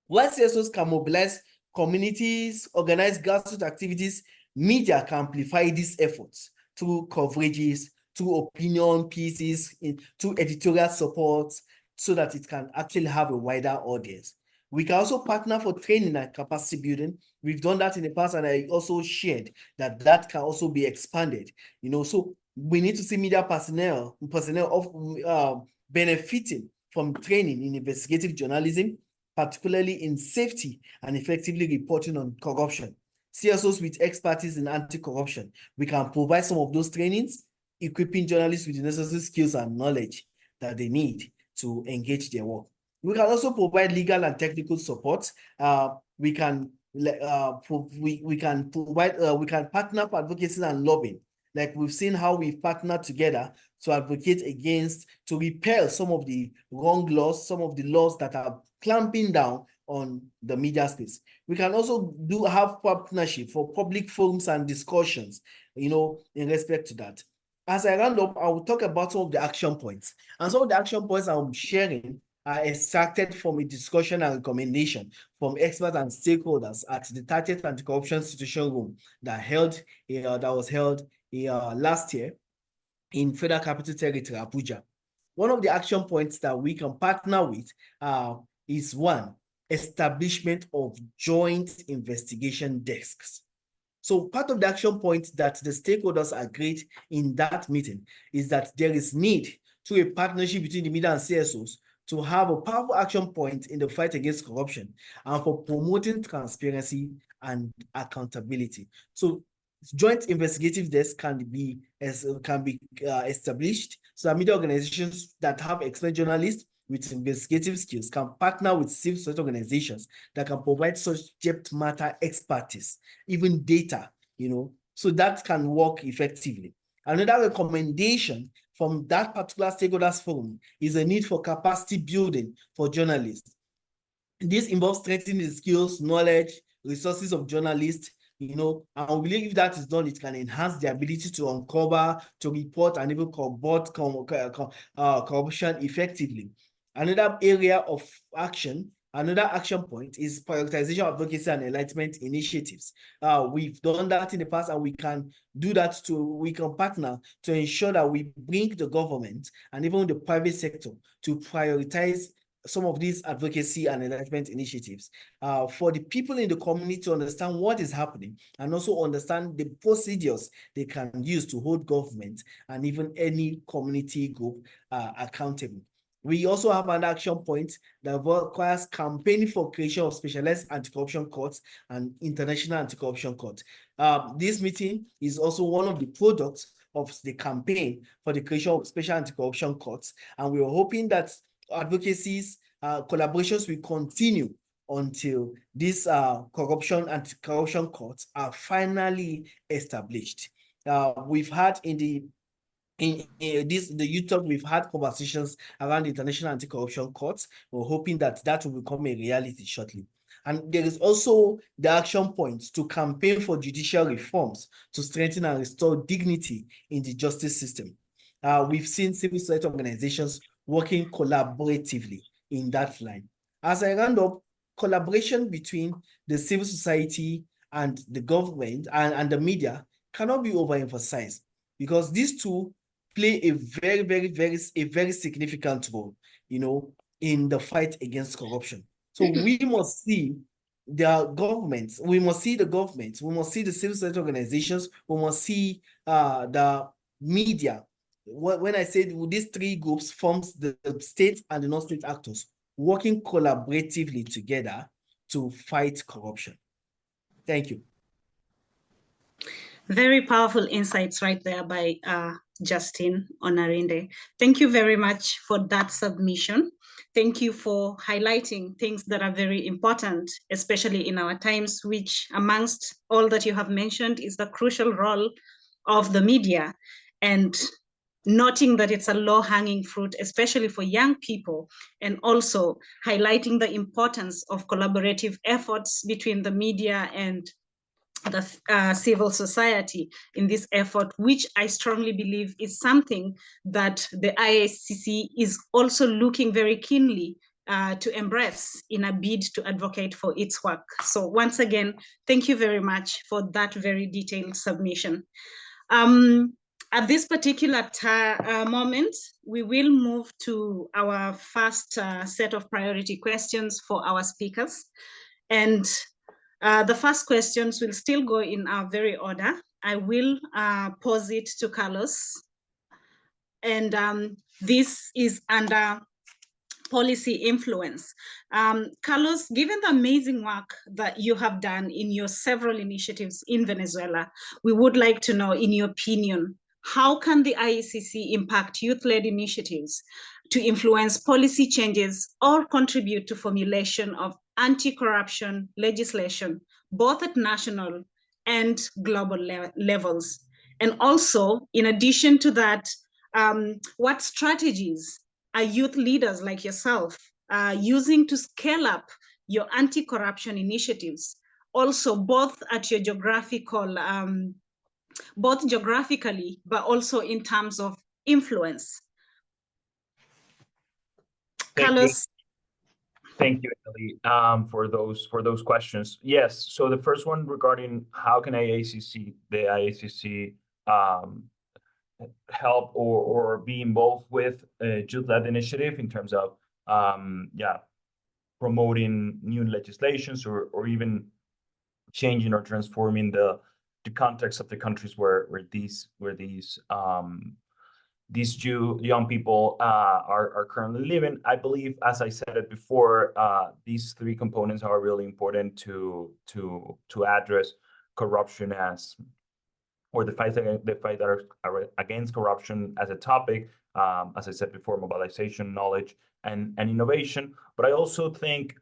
While CSOs can mobilize communities, organize grassroots activities, media can amplify these efforts through coverages, through opinion pieces, through editorial support, so that it can actually have a wider audience. We can also partner for training and capacity building. We've done that in the past, and I also shared that that can also be expanded. So we need to see media personnel of benefiting from training in investigative journalism, particularly in safety and effectively reporting on corruption. CSOs with expertise in anti-corruption, we can provide some of those trainings, equipping journalists with the necessary skills and knowledge that they need to engage their work. We can also provide legal and technical support. We can partner for advocacy and lobbying. Like we've seen how we've partnered together to advocate against, to repeal some of the wrong laws, some of the laws that are clamping down on the media space. We can also have partnership for public forums and discussions, in respect to that. As I round up, I will talk about some of the action points. And some of the action points I'm sharing are extracted from a discussion and recommendation from experts and stakeholders at the 30th Anti-Corruption Situation Room that was held last year in Federal Capital Territory, Abuja. One of the action points that we can partner with is one, establishment of joint investigation desks. So part of the action point that the stakeholders agreed in that meeting is that there is need to a partnership between the media and CSOs to have a powerful action point in the fight against corruption and for promoting transparency and accountability. So joint investigative desks can be established so that media organizations that have experienced journalists with investigative skills can partner with civil society organizations that can provide subject matter expertise, even data, so that can work effectively. Another recommendation from that particular stakeholders forum is a need for capacity building for journalists. This involves strengthening the skills, knowledge, resources of journalists, and we believe if that is done, it can enhance the ability to uncover, to report, and even combat corruption effectively. Another area of action, another action point is prioritization of advocacy and enlightenment initiatives. We've done that in the past, and we can do that we can partner to ensure that we bring the government and even the private sector to prioritize some of these advocacy and enlightenment initiatives for the people in the community to understand what is happening and also understand the procedures they can use to hold government and even any community group accountable. We also have an action point that requires campaigning for creation of specialized anti-corruption courts and international anti-corruption court. This meeting is also one of the products of the campaign for the creation of special anti-corruption courts, and we are hoping that advocacies, collaborations will continue until these anti-corruption courts are finally established. We've had the Youth Talk, we've had conversations around the International Anti-Corruption Courts. We're hoping that that will become a reality shortly. And there is also the action point to campaign for judicial reforms to strengthen and restore dignity in the justice system. We've seen civil society organizations working collaboratively in that line. As I round up, collaboration between the civil society and the government and the media cannot be overemphasized, because these two play a very significant role, in the fight against corruption. So we must see the governments, we must see the civil society organizations, we must see the media. When I say these three groups forms the state and the non-state actors working collaboratively together to fight corruption. Thank you. Very powerful insights right there by Justin Onarinde. Thank you very much for that submission. Thank you for highlighting things that are very important, especially in our times, which amongst all that you have mentioned is the crucial role of the media, and noting that it's a low-hanging fruit, especially for young people, and also highlighting the importance of collaborative efforts between the media and the civil society in this effort, which I strongly believe is something that the IACC is also looking very keenly to embrace in a bid to advocate for its work. So once again, thank you very much for that very detailed submission. At this particular moment, we will move to our first set of priority questions for our speakers. And the first questions will still go in our very order. I will pose it to Carlos. And this is under policy influence. Carlos, given the amazing work that you have done in your several initiatives in Venezuela, we would like to know, in your opinion, how can the IACC impact youth-led initiatives to influence policy changes or contribute to formulation of anti-corruption legislation, both at national and global levels? And also, in addition to that, what strategies are youth leaders like yourself using to scale up your anti-corruption initiatives, also both at your geographical, both geographically, but also in terms of influence? Carlos. Thank you, Ellie, for those questions. Yes, so the first one regarding how can the IACC help or be involved with youth-led initiative in terms of promoting new legislations or even changing or transforming the context of the countries where these young people are currently living. I believe, as I said it before, these three components are really important to address corruption or the fight against corruption as a topic. As I said before, mobilization, knowledge, and innovation. But I also think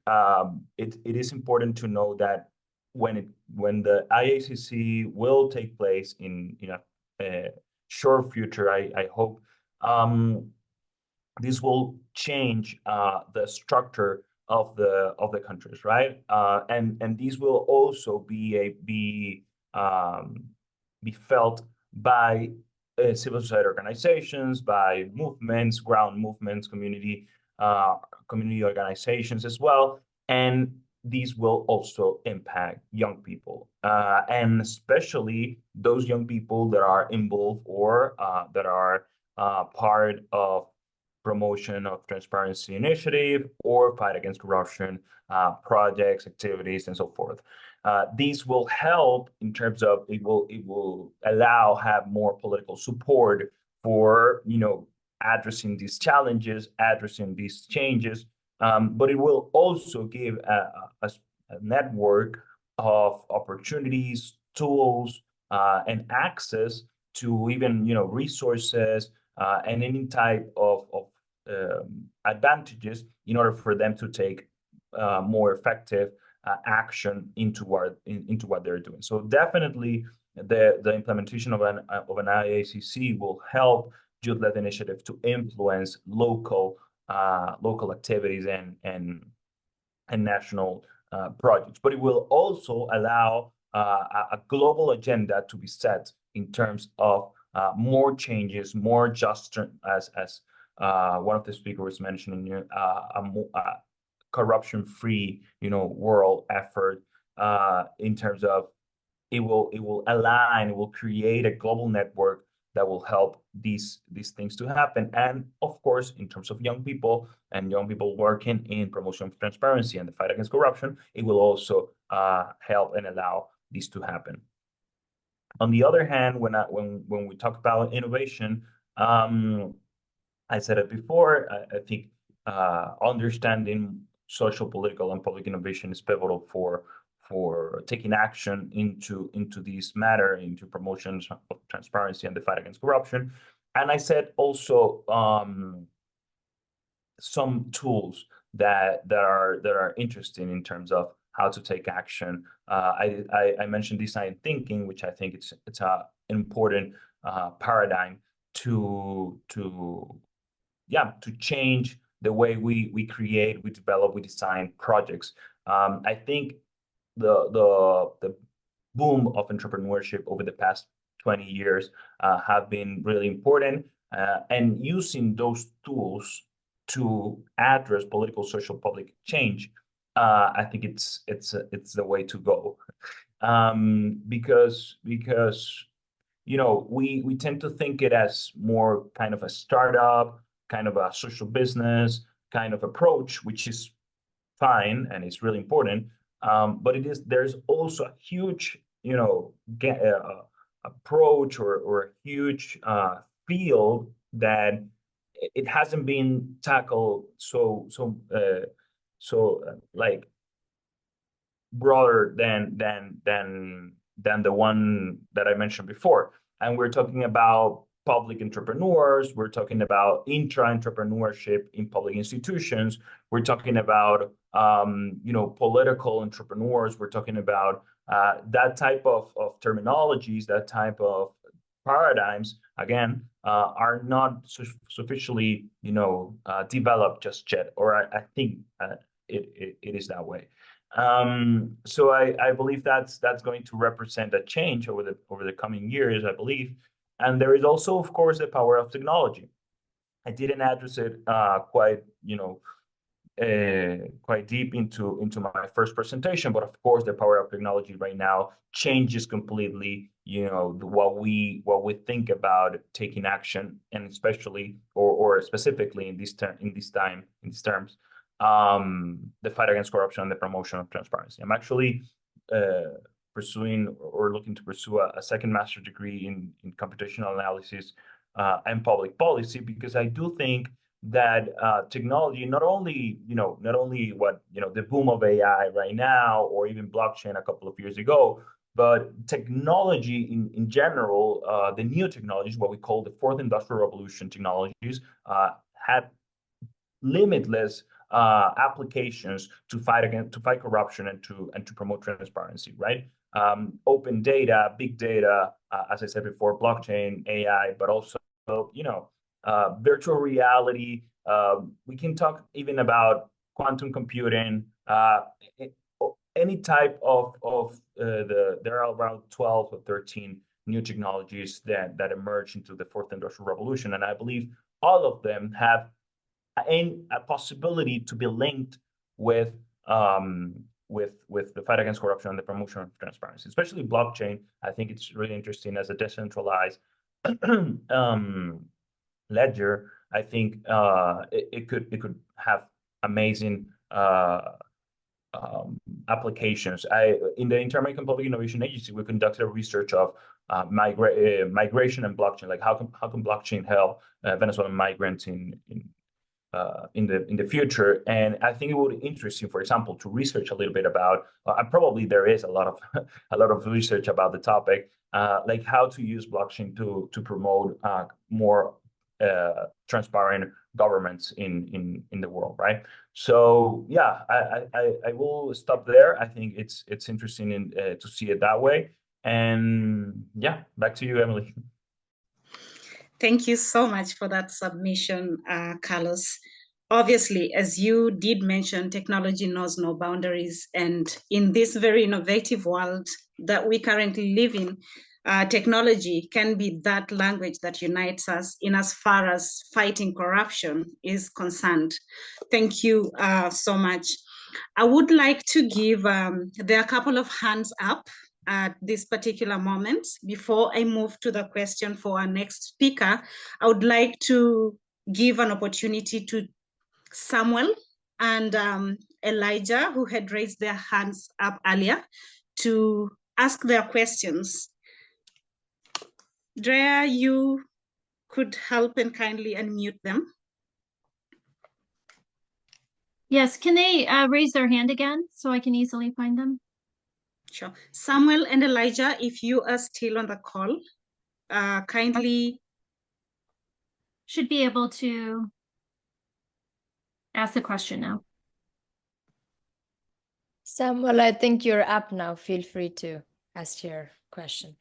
it is important to know that when the IACC will take place in a short future, I hope this will change the structure of the countries, right? And these will also be felt by civil society organizations, by movements, ground movements, community organizations as well. And these will also impact young people, and especially those young people that are involved or that are part of promotion of transparency initiative or fight against corruption projects, activities, and so forth. These will help in terms of it will have more political support for addressing these challenges, addressing these changes, but it will also give a network of opportunities, tools, and access to even resources and any type of advantages in order for them to take more effective action into what they're doing. So definitely the implementation of an IACC will help youth-led initiative to influence local activities and national projects. But it will also allow a global agenda to be set in terms of more changes, more just as one of the speakers mentioned, a corruption-free, world effort in terms of it will align, it will create a global network that will help these things to happen. And of course, in terms of young people and young people working in promotion of transparency and the fight against corruption, it will also help and allow this to happen. On the other hand, when we talk about innovation, I said it before, I think understanding social, political, and public innovation is pivotal for taking action into this matter, into promotions of transparency and the fight against corruption. And I said also some tools that are interesting in terms of how to take action. I mentioned design thinking, which I think it's an important paradigm to change the way we create, we develop, we design projects. I think the boom of entrepreneurship over the past 20 years have been really important, and using those tools to address political, social, public change, I think it's the way to go. Because you know, we tend to think it as more kind of a startup, kind of a social business kind of approach, which is fine and it's really important. But there's also a huge, you know, approach or a huge field that it hasn't been tackled so like broader than the one that I mentioned before. And we're talking about public entrepreneurs, we're talking about intra-entrepreneurship in public institutions, we're talking about you know, political entrepreneurs, we're talking about that type of terminologies, that type of paradigms, again, are not sufficiently, you know, developed just yet, or I think it is that way. So I believe that's going to represent a change over the coming years, I believe. And there is also, of course, the power of technology. I didn't address it quite, you know, quite deep into my first presentation, but of course, the power of technology right now changes completely, you know, what we think about taking action, and especially or specifically in these terms, the fight against corruption and the promotion of transparency. I'm actually pursuing or looking to pursue a second master's degree in computational analysis and public policy, because I do think that technology, not only what, you know, the boom of AI right now, or even blockchain a couple of years ago, but technology in general, the new technologies, what we call the fourth industrial revolution technologies, had limitless applications to fight corruption and to promote transparency, right? Open data, big data, as I said before, blockchain, AI, but also, you know, virtual reality. We can talk even about quantum computing, any type of there are around 12 or 13 new technologies that emerge into the fourth industrial revolution. And I believe all of them have a possibility to be linked with the fight against corruption and the promotion of transparency, especially blockchain. I think it's really interesting as a decentralized ledger. I think it could have amazing applications. In the Inter-American Public Innovation Agency, we conducted a research of migration and blockchain. Like how can blockchain help Venezuelan migrants in the future? And I think it would be interesting, for example, to research a little bit about, and probably there is a lot of research about the topic, like how to use blockchain to promote more transparent governments in the world, right? So yeah, I will stop there. I think it's interesting to see it that way. And yeah, back to you, Emily. Thank you so much for that submission, Carlos. Obviously, as you did mention, technology knows no boundaries. And in this very innovative world that we currently live in, technology can be that language that unites us in as far as fighting corruption is concerned. Thank you so much. I would like to give, there are a couple of hands up at this particular moment. Before I move to the question for our next speaker, I would like to give an opportunity to Samuel and Elijah, who had raised their hands up earlier, to ask their questions. Drea, you could help and kindly unmute them. Yes, can they raise their hand again so I can easily find them? Sure. Samuel and Elijah, if you are still on the call, kindly. Should be able to ask the question now. Samuel, I think you're up now. Feel free to ask your question.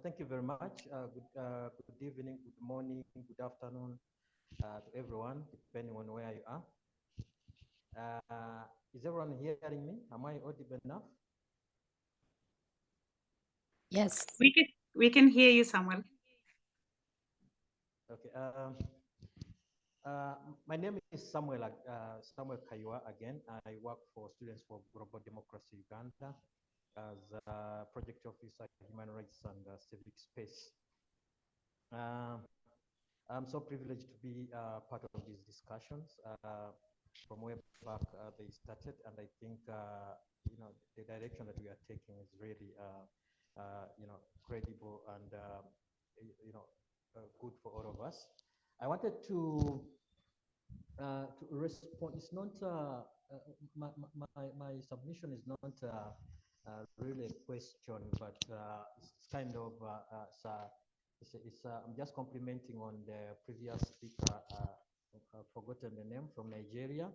Thank you very much. Good evening, good morning, good afternoon to everyone, depending on where you are. Is everyone hearing me? Am I audible enough? Yes. We can hear you, Samuel. Okay. My name is Samuel Kaiwa again. I work for Students for Global Democracy Uganda as a project officer, human rights and civic space. I'm so privileged to be part of these discussions from way back they started, and I think the direction that we are taking is really credible and good for all of us. I wanted to respond. It's not my submission is not really a question, but it's kind of I'm just complimenting on the previous speaker. I've forgotten the name, from Nigeria,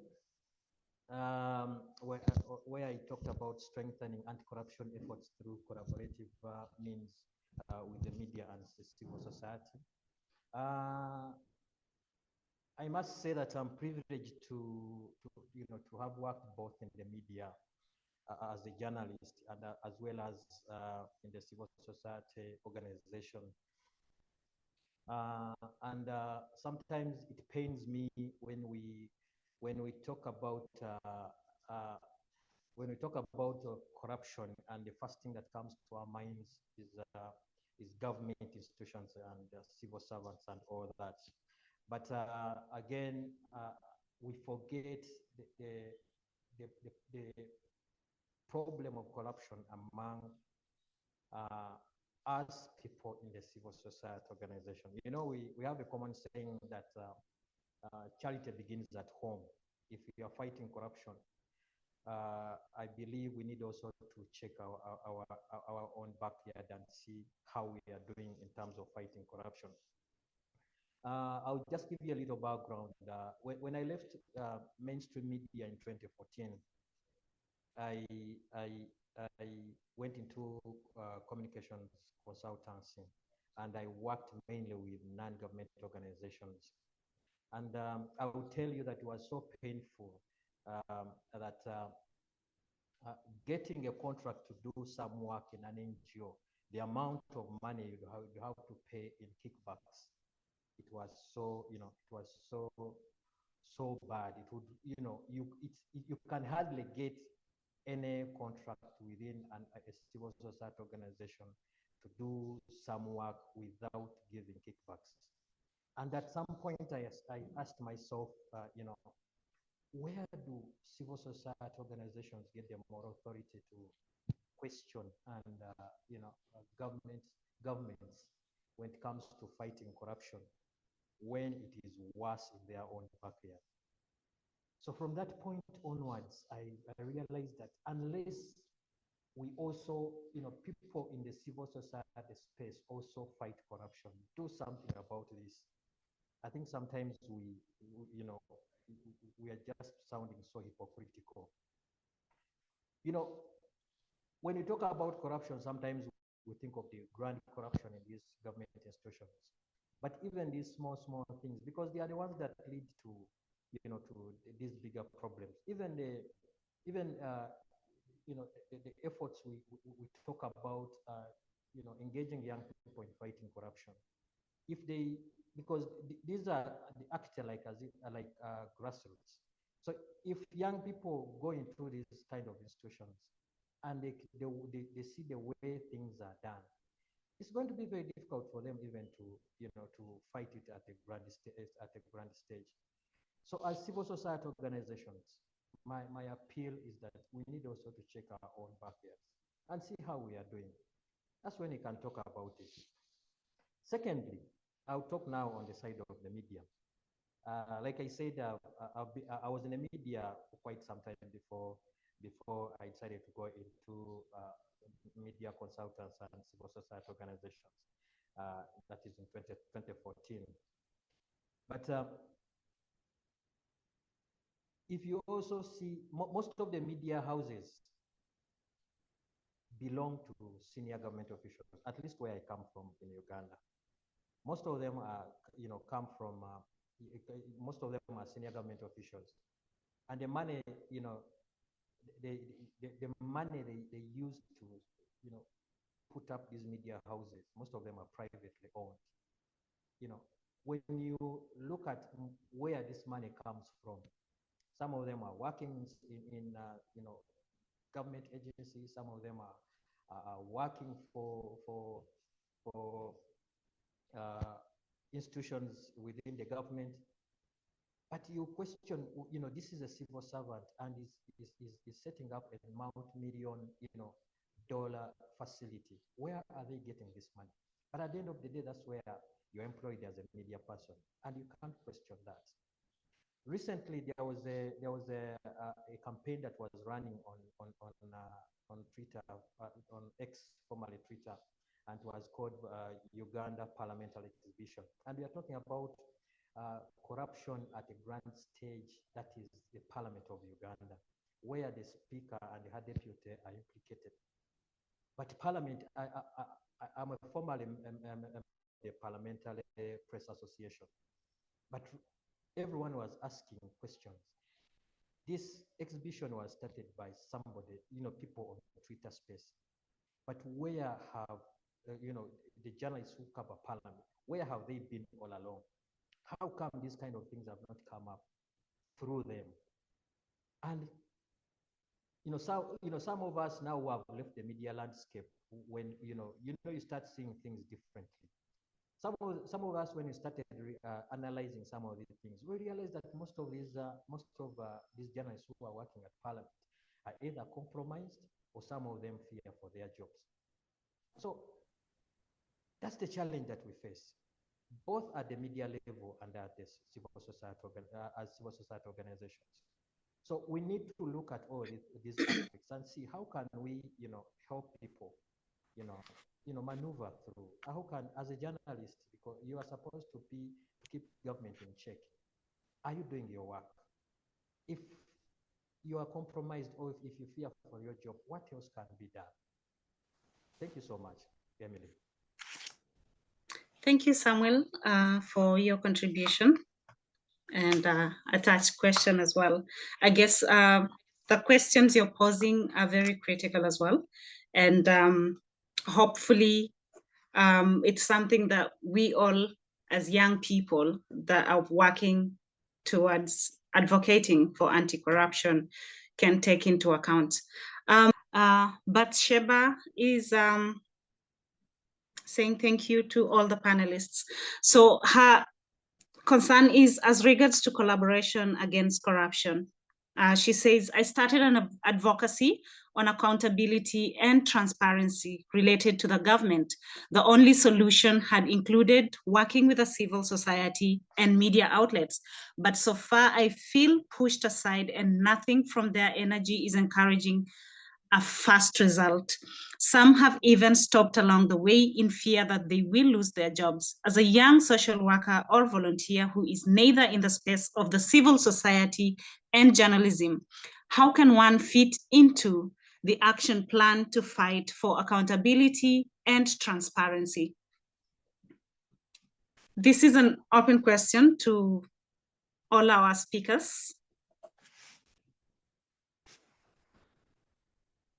where I talked about strengthening anti-corruption efforts through collaborative means with the media and the civil society. I must say that I'm privileged to have worked both in the media as a journalist and as well as in the civil society organization. Sometimes it pains me when we talk about corruption, and the first thing that comes to our minds is government institutions and civil servants and all that. But again, we forget the problem of corruption among us people in the civil society organization. You know, we have a common saying that charity begins at home. If we are fighting corruption, I believe we need also to check our own backyard and see how we are doing in terms of fighting corruption. I'll just give you a little background. When I left mainstream media in 2014, I went into communications consultancy, and I worked mainly with non-government organizations. And I will tell you that it was so painful that getting a contract to do some work in an NGO, the amount of money you have to pay in kickbacks, it was so, it was so bad. It would, you can hardly get any contract within a civil society organization to do some work without giving kickbacks. And at some point, I asked myself, where do civil society organizations get the moral authority to question and governments when it comes to fighting corruption, when it is worse in their own backyard? So from that point onwards, I realized that unless we also, people in the civil society space also fight corruption, do something about this, I think sometimes we are just sounding so hypocritical. When you talk about corruption, sometimes we think of the grand corruption in these government institutions. But even these small things, because they are the ones that lead to, to these bigger problems. Even the efforts we talk about, engaging young people in fighting corruption. If they, because these are the actor like grassroots. So if young people go into these kind of institutions and they see the way things are done, it's going to be very difficult for them even to fight it at the grand stage. So as civil society organizations, my appeal is that we need also to check our own backyards and see how we are doing. That's when you can talk about it. Secondly, I'll talk now on the side of the media. Like I said, I was in the media for quite some time before I decided to go into media consultants and civil society organizations. That is in 2014. But if you also see, most of the media houses belong to senior government officials, at least where I come from in Uganda. Most of them are, come from, most of them are senior government officials. And the money, the money they use to, put up these media houses, most of them are privately owned. when you look at where this money comes from, some of them are working in government agencies. Some of them are working for institutions within the government. But you question, this is a civil servant and is setting up a multi-million, dollar facility. Where are they getting this money? But at the end of the day, that's where you're employed as a media person, and you can't question that. Recently, there was a campaign that was running on Twitter, on X, formerly Twitter, and it was called Uganda Parliamentary Exhibition. And we are talking about corruption at a grand stage, that is the Parliament of Uganda, where the Speaker and the Deputy are implicated. But Parliament, I'm a former member of the Parliamentary Press Association, but everyone was asking questions. This exhibition was started by somebody, people on Twitter space. But where have, the journalists who cover Parliament, where have they been all along? How come these kind of things have not come up through them? And some of us now who have left the media landscape, when you start seeing things differently. Some of us, when we started analyzing some of these things, we realized that most of these journalists who are working at Parliament are either compromised or some of them fear for their jobs. So that's the challenge that we face, both at the media level and at the civil society organizations. So we need to look at all these aspects and see how can we, help people, maneuver through. How can, as a journalist, because you are supposed to keep government in check, are you doing your work? If you are compromised or if you fear for your job, what else can be done? Thank you so much, Emily. Thank you, Samuel, for your contribution and attached question as well. I guess the questions you're posing are very critical as well. And hopefully it's something that we all, as young people that are working towards advocating for anti-corruption, can take into account. But Sheba is saying thank you to all the panelists. So her concern is as regards to collaboration against corruption. She says, I started an advocacy on accountability and transparency related to the government. The only solution had included working with the civil society and media outlets. But so far, I feel pushed aside and nothing from their energy is encouraging a fast result. Some have even stopped along the way in fear that they will lose their jobs. As a young social worker or volunteer who is neither in the space of the civil society and journalism, how can one fit into the action plan to fight for accountability and transparency? This is an open question to all our speakers.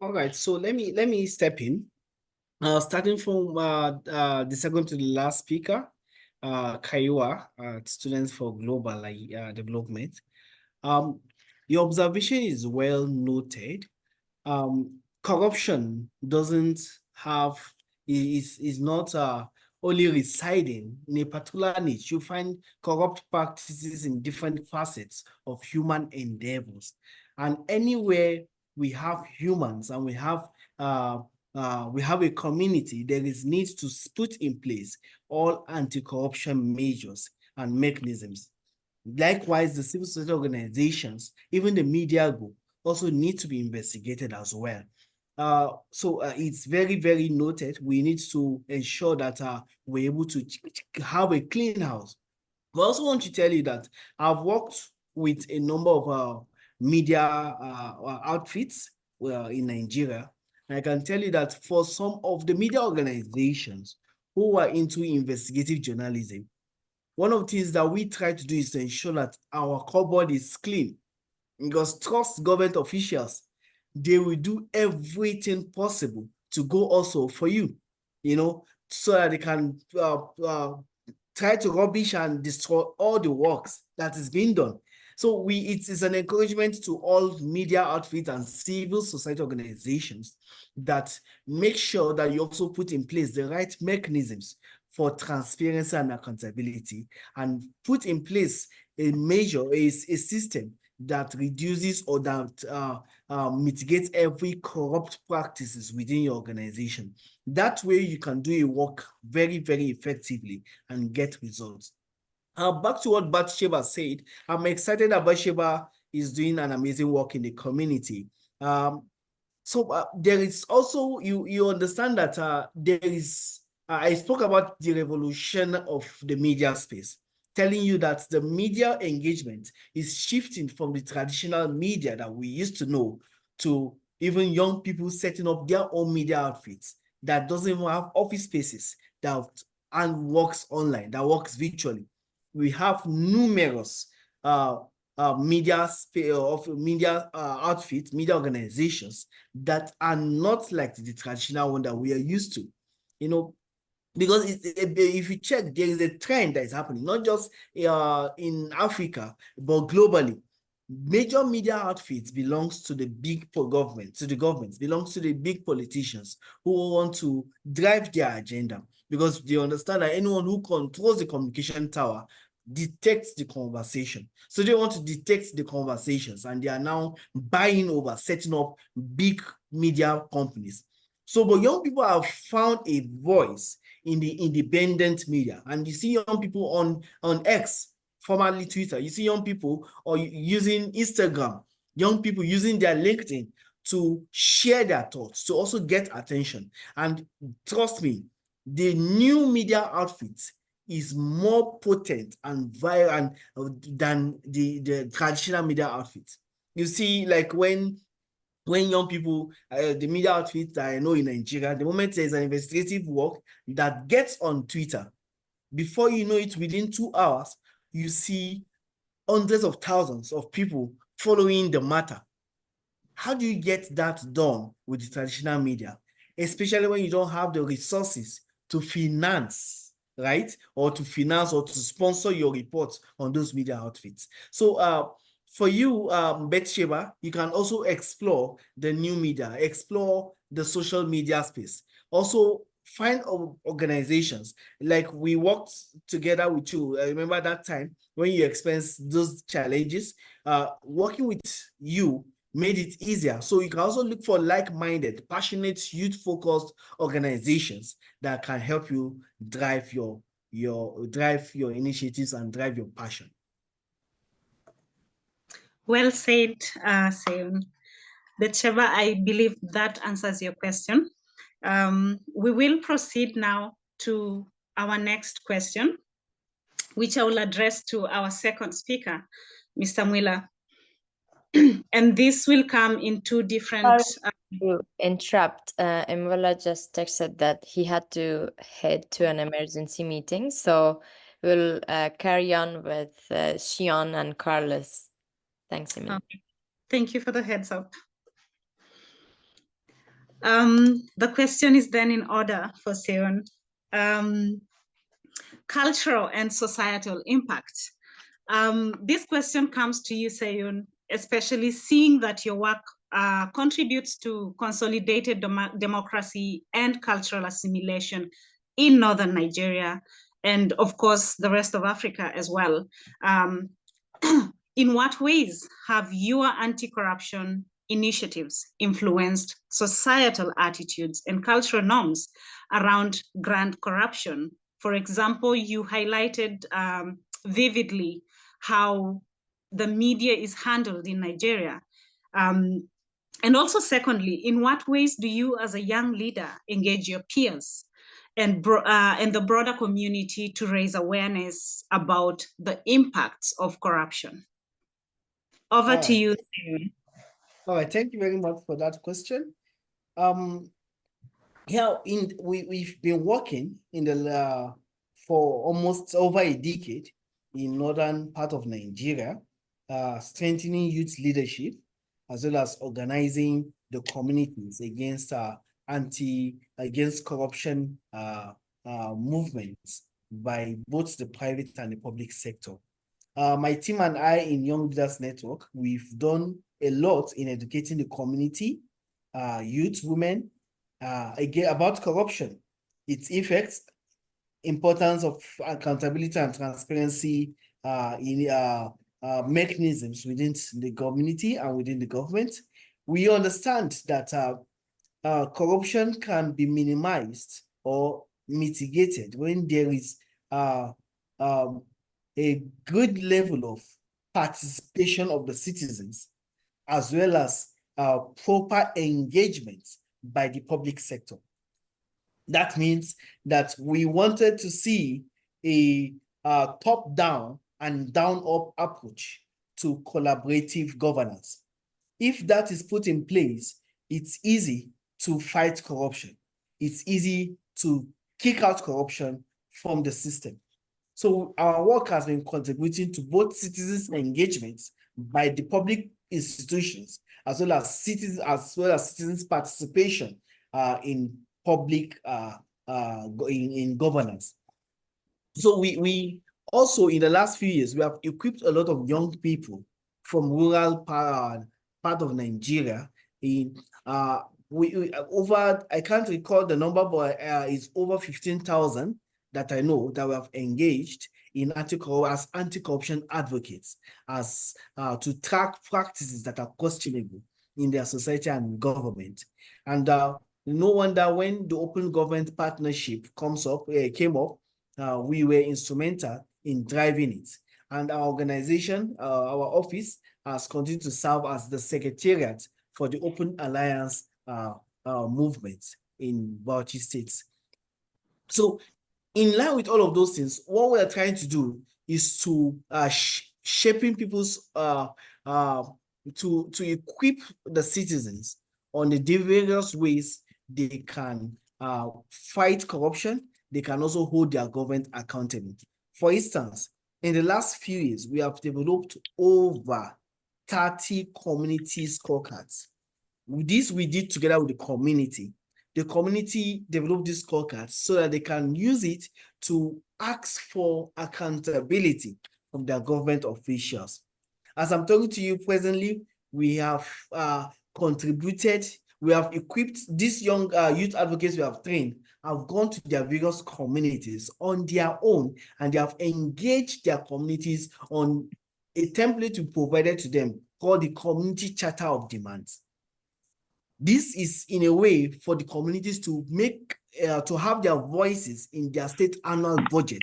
All right, so let me step in. Starting from the second to the last speaker, Kaiwa, Students for Global Development. Your observation is well noted. Corruption doesn't have, is not only residing in a particular niche. You find corrupt practices in different facets of human endeavors. And anywhere we have humans and we have a community, there is need to put in place all anti-corruption measures and mechanisms. Likewise, the civil society organizations, even the media group, also need to be investigated as well. So it's very, very noted. We need to ensure that we're able to have a clean house. I also want to tell you that I've worked with a number of media outfits in Nigeria. And I can tell you that for some of the media organizations who are into investigative journalism, one of the things that we try to do is to ensure that our cupboard is clean. Because trust government officials, they will do everything possible to go also for you, so that they can try to rubbish and destroy all the works that is being done. So it is an encouragement to all media outfits and civil society organizations that make sure that you also put in place the right mechanisms for transparency and accountability, and put in place a system that reduces or that mitigates every corrupt practices within your organization. That way you can do a work very, very effectively and get results. Back to what Bathsheba said, I'm excited that Bathsheba is doing an amazing work in the community. So there is also, you understand that there is, I spoke about the revolution of the media space, telling you that the media engagement is shifting from the traditional media that we used to know to even young people setting up their own media outfits that doesn't even have office spaces and works online, that works virtually. We have numerous media outfits, media organizations that are not like the traditional one that we are used to, because if you check, there is a trend that is happening, not just in Africa, but globally. Major media outfits belongs to the big governments, belongs to the big politicians who want to drive their agenda, because they understand that anyone who controls the communication tower detects the conversation. So they want to detect the conversations, and they are now buying over, setting up big media companies. So, but young people have found a voice in the independent media, and you see young people on X, formerly Twitter, you see young people using Instagram, young people using their LinkedIn to share their thoughts, to also get attention. And trust me, the new media outfit is more potent and viral than the traditional media outfit. You see, like when young people, the media outfit that I know in Nigeria, the moment there's an investigative work that gets on Twitter, before you know it, within 2 hours, you see hundreds of thousands of people following the matter. How do you get that done with the traditional media, especially when you don't have the resources to finance, right? Or to finance or to sponsor your reports on those media outfits. So for you, Bathsheba, you can also explore the new media, explore the social media space. Also, find organizations, like we worked together with you. I remember that time when you experienced those challenges, working with you made it easier. So you can also look for like-minded, passionate, youth-focused organizations that can help you drive your initiatives and drive your passion. Well said, Seun. Bathsheba, I believe that answers your question. We will proceed now to our next question, which I will address to our second speaker, Mr. Mwila. And this will come in two different... To interrupt, Mwola just texted that he had to head to an emergency meeting, so we'll carry on with Shion and Carlos. Thanks, Emily. Okay. Thank you for the heads up. The question is then in order for Seun. Cultural and societal impact. This question comes to you, Seun, especially seeing that your work contributes to consolidated democracy and cultural assimilation in northern Nigeria, and of course, the rest of Africa as well. In what ways have your anti-corruption initiatives influenced societal attitudes and cultural norms around grand corruption? For example, you highlighted vividly how the media is handled in Nigeria. And also, secondly, in what ways do you as a young leader engage your peers and the broader community to raise awareness about the impacts of corruption? Over to you, Seun. All right, thank you very much for that question. Yeah, we've been working in the for almost over a decade in northern part of Nigeria, strengthening youth leadership, as well as organizing the communities against corruption movements by both the private and the public sector. My team and I in Young Leaders Network, we've done a lot in educating the community, youth, women, again about corruption, its effects, importance of accountability and transparency in mechanisms within the community and within the government. We understand that corruption can be minimized or mitigated when there is a good level of participation of the citizens, as well as proper engagement by the public sector. That means that we wanted to see a top-down and down-up approach to collaborative governance. If that is put in place, it's easy to fight corruption. It's easy to kick out corruption from the system. So our work has been contributing to both citizens' engagements by the public institutions, as well as citizens' participation in public in governance. So we also, in the last few years, we have equipped a lot of young people from rural part of Nigeria in over, I can't recall the number, but it's over 15,000 that I know that we have engaged in as anti-corruption advocates, as to track practices that are questionable in their society and government. And no wonder when the Open Government Partnership came up, we were instrumental in driving it. And our organization, our office, has continued to serve as the secretariat for the Open Alliance movement in Bauchi State. So in line with all of those things, what we are trying to do is to shaping people's to equip the citizens on the various ways they can fight corruption. They can also hold their government accountable. For instance, in the last few years, we have developed over 30 community scorecards. This we did together with the community. The community developed these scorecards so that they can use it to ask for accountability from their government officials. As I'm talking to you presently, we have contributed, we have equipped these young youth advocates we have trained, have gone to their various communities on their own, and they have engaged their communities on a template we provided to them called the Community Charter of Demands. This is in a way for the communities to make, to have their voices in their state annual budget,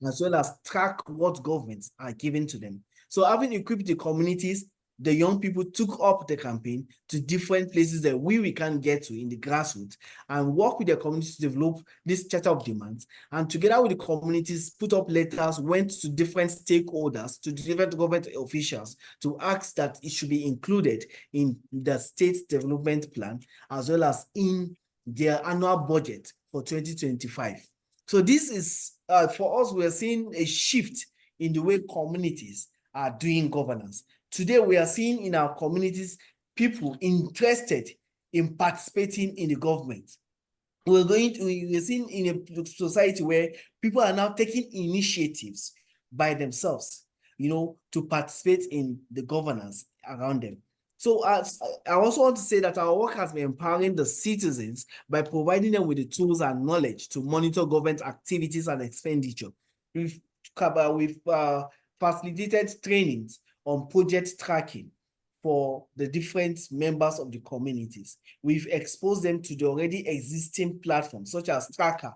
as well as track what governments are giving to them. So having equipped the communities, the young people took up the campaign to different places that we can get to in the grassroots and work with the communities to develop this charter of demands. And together with the communities, put up letters, went to different stakeholders, to different government officials to ask that it should be included in the state development plan, as well as in their annual budget for 2025. So this is, for us, we are seeing a shift in the way communities are doing governance. Today, we are seeing in our communities people interested in participating in the government. We're seeing in a society where people are now taking initiatives by themselves, to participate in the governance around them. So I also want to say that our work has been empowering the citizens by providing them with the tools and knowledge to monitor government activities and expenditure. We've facilitated trainings on project tracking for the different members of the communities. We've exposed them to the already existing platforms, such as Tracker.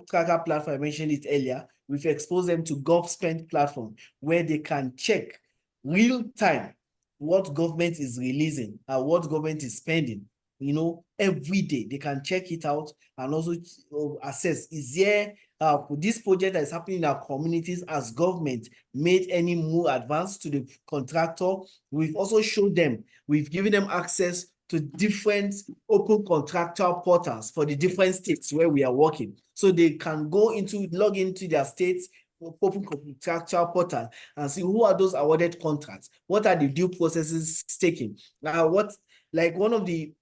Tracker platform, I mentioned it earlier. We've exposed them to GovSpend platform, where they can check real time what government is releasing and what government is spending. Every day they can check it out and also assess, is there this project that is happening in our communities, as government made any more advance to the contractor? We've also showed them, we've given them access to different open contractor portals for the different states where we are working. So they can log into their states open contractor portal and see who are those awarded contracts, what are the due processes taking. One of the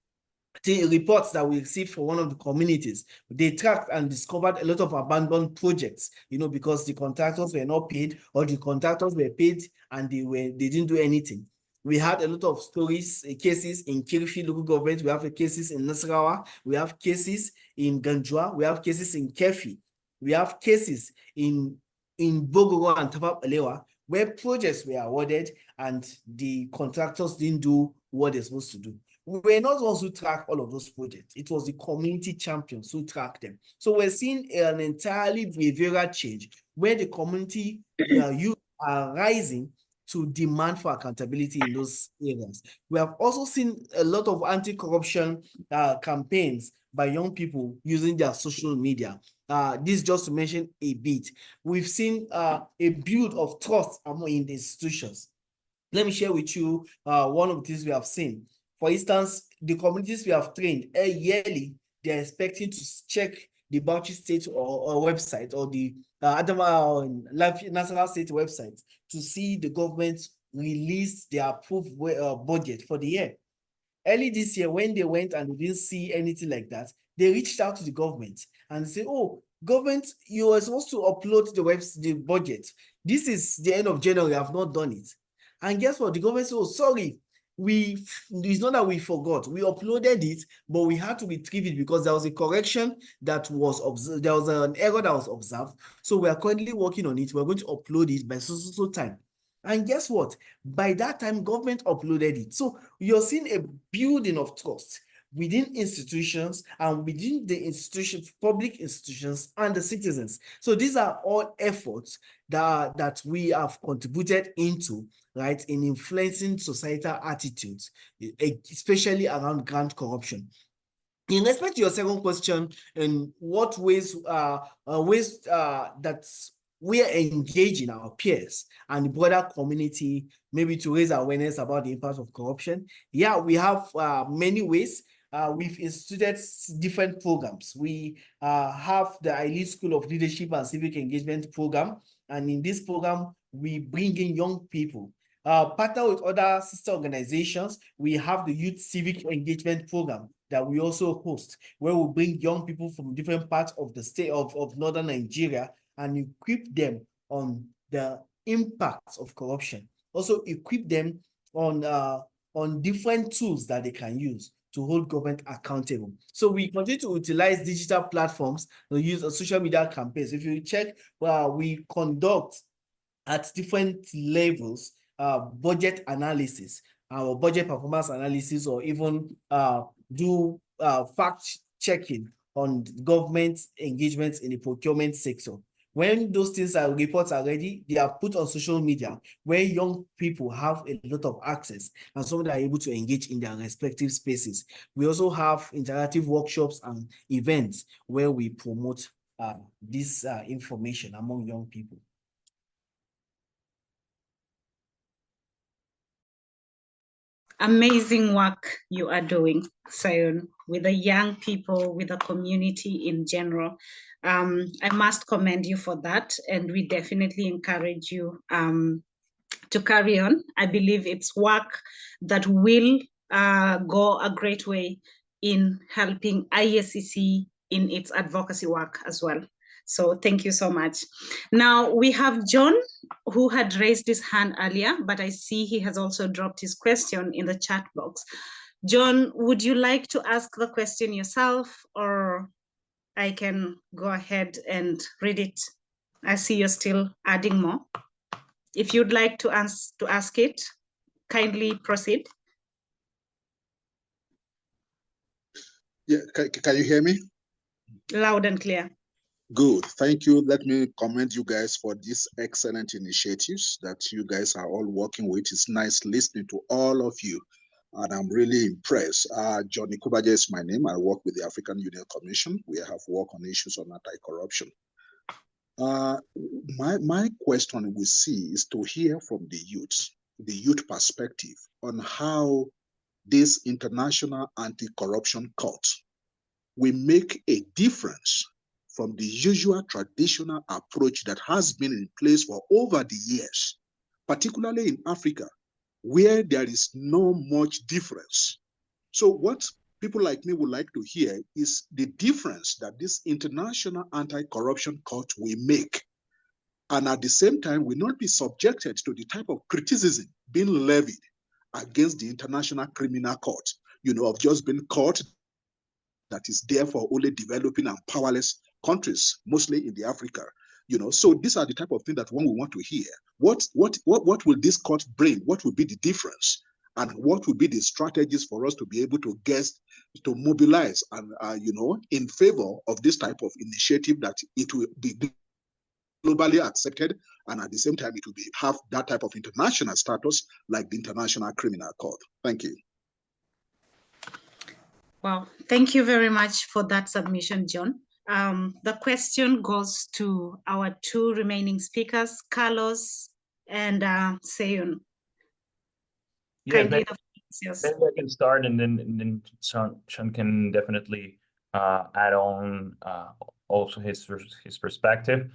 the reports that we received from one of the communities, they tracked and discovered a lot of abandoned projects, because the contractors were not paid, or the contractors were paid and they didn't do anything. We had a lot of stories, cases in Kirifi local government. We have cases in Nasarawa. We have cases in Ganjua. We have cases in Kefi. We have cases in Bogoro and Tafa Balewa, where projects were awarded and the contractors didn't do what they're supposed to do. We were not ones who track all of those projects. It was the community champions who tracked them. So we're seeing an entirely behavioral change where the community youth are rising to demand for accountability in those areas. We have also seen a lot of anti-corruption campaigns by young people using their social media. This just to mention a bit. We've seen a build of trust in the institutions. Let me share with you one of the things we have seen. For instance, the communities we have trained yearly, they're expecting to check the Bauchi State or website, or the Adama National State website, to see the government release their approved budget for the year. Early this year, when they went and they didn't see anything like that, they reached out to the government and said, "Oh, government, you are supposed to upload the budget. This is the end of January, I've not done it." And guess what? The government said, "Oh, sorry, it's not that we forgot. We uploaded it, but we had to retrieve it because there was a correction that was observed. There was an error that was observed. So we are currently working on it. We're going to upload it by so time." And guess what? By that time, government uploaded it. So you're seeing a building of trust within institutions and within the institutions, public institutions, and the citizens. So these are all efforts that we have contributed into, right, in influencing societal attitudes, especially around grant corruption. In respect to your second question, in what ways that we are engaging our peers and the broader community, maybe to raise awareness about the impact of corruption? Yeah, we have many ways. We've instituted different programs. We have the Elite School of Leadership and Civic Engagement program. And in this program, we bring in young people. Partner with other sister organizations, we have the Youth Civic Engagement program that we also host, where we bring young people from different parts of the state of Northern Nigeria and equip them on the impacts of corruption. Also equip them on different tools that they can use to hold government accountable. So we continue to utilize digital platforms to use social media campaigns. If you check, we conduct at different levels budget analysis, our budget performance analysis, or even do fact checking on government engagements in the procurement sector. When those reports are ready, they are put on social media where young people have a lot of access and some that are able to engage in their respective spaces. We also have interactive workshops and events where we promote this information among young people. Amazing work you are doing, Sion, with the young people, with the community in general. I must commend you for that, and we definitely encourage you to carry on. I believe it's work that will go a great way in helping IACC in its advocacy work as well. So thank you so much. Now we have John, who had raised his hand earlier, but I see he has also dropped his question in the chat box. John, would you like to ask the question yourself, or I can go ahead and read it? I see you're still adding more. If you'd like to ask it, kindly proceed. Yeah, can you hear me? Loud and clear. Good, thank you. Let me commend you guys for these excellent initiatives that you guys are all working with. It's nice listening to all of you, and I'm really impressed. Johnny Kubaja is my name. I work with the African Union Commission. We have worked on issues on anti-corruption. My question we see is to hear from the youth perspective on how this international anti-corruption court will make a difference from the usual traditional approach that has been in place for over the years, particularly in Africa, where there is no much difference. So what people like me would like to hear is the difference that this international anti-corruption court will make, and at the same time will not be subjected to the type of criticism being levied against the International Criminal Court, of just being caught that is there for only developing and powerless countries, mostly in the Africa. So these are the type of things that one will want to hear. What will this court bring? What will be the difference? And what will be the strategies for us to be able to mobilize and, in favor of this type of initiative, that it will be globally accepted, and at the same time, it will have that type of international status like the International Criminal Court. Thank you. Wow, thank you very much for that submission, John. The question goes to our two remaining speakers, Carlos and Seyun. Yes, maybe I can start, and then Sean can definitely add on also his perspective.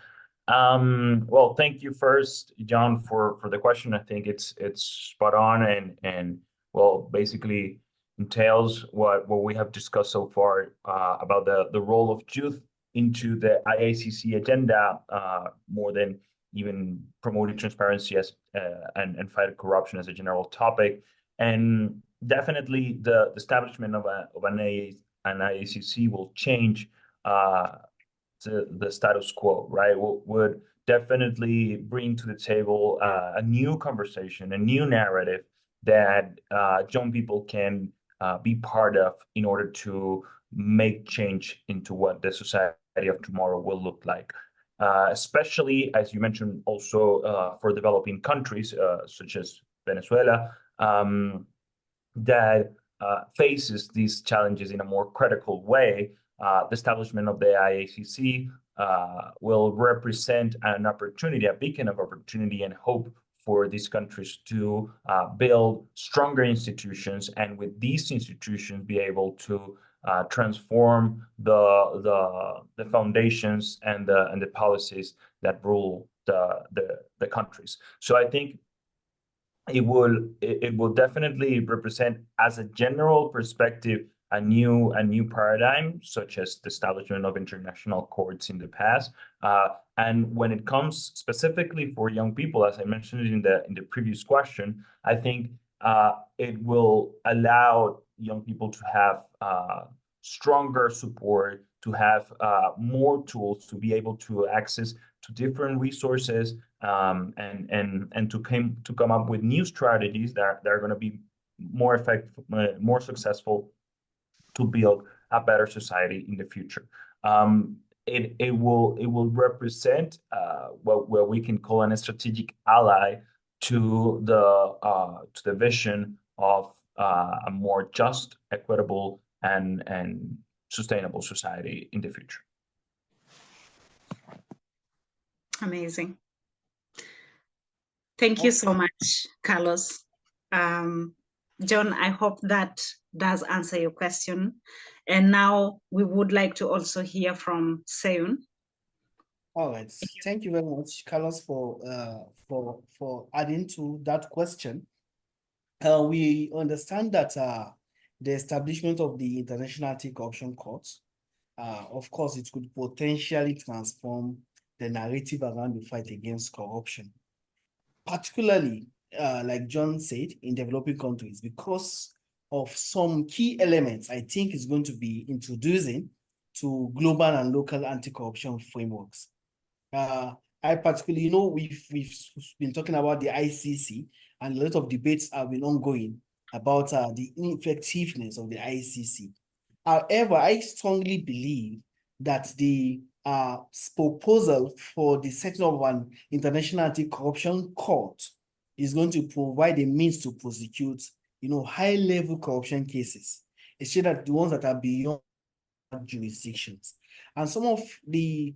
Well, thank you first, John, for the question. I think it's spot on, and well, basically entails what we have discussed so far about the role of youth into the IACC agenda, more than even promoting transparency as and fight corruption as a general topic. And definitely the establishment of an IACC will change the status quo, right? Would definitely bring to the table a new conversation, a new narrative that young people can be part of in order to make change into what the society of tomorrow will look like. Especially, as you mentioned, also for developing countries such as Venezuela, that faces these challenges in a more critical way. The establishment of the IACC will represent an opportunity, a beacon of opportunity and hope for these countries to build stronger institutions, and with these institutions be able to transform the foundations and the policies that rule the countries. So I think it will definitely represent, as a general perspective, a new paradigm, such as the establishment of international courts in the past. And when it comes specifically for young people, as I mentioned in the previous question, I think it will allow young people to have stronger support, to have more tools, to be able to access to different resources, and to come up with new strategies that are going to be more effective, more successful, to build a better society in the future. It will represent what we can call a strategic ally to the vision of a more just, equitable, and sustainable society in the future. Amazing. Thank you so much, Carlos. John, I hope that does answer your question. And now we would like to also hear from Seyun. All right. Thank you very much, Carlos, for adding to that question. We understand that the establishment of the International Anti-Corruption Court, of course, it could potentially transform the narrative around the fight against corruption, particularly, like John said, in developing countries, because of some key elements I think is going to be introducing to global and local anti-corruption frameworks. I particularly, we've been talking about the ICC, and a lot of debates have been ongoing about the ineffectiveness of the ICC. However, I strongly believe that the proposal for the setting of an international anti-corruption court is going to provide a means to prosecute, high-level corruption cases, especially that the ones that are beyond jurisdictions. And some of the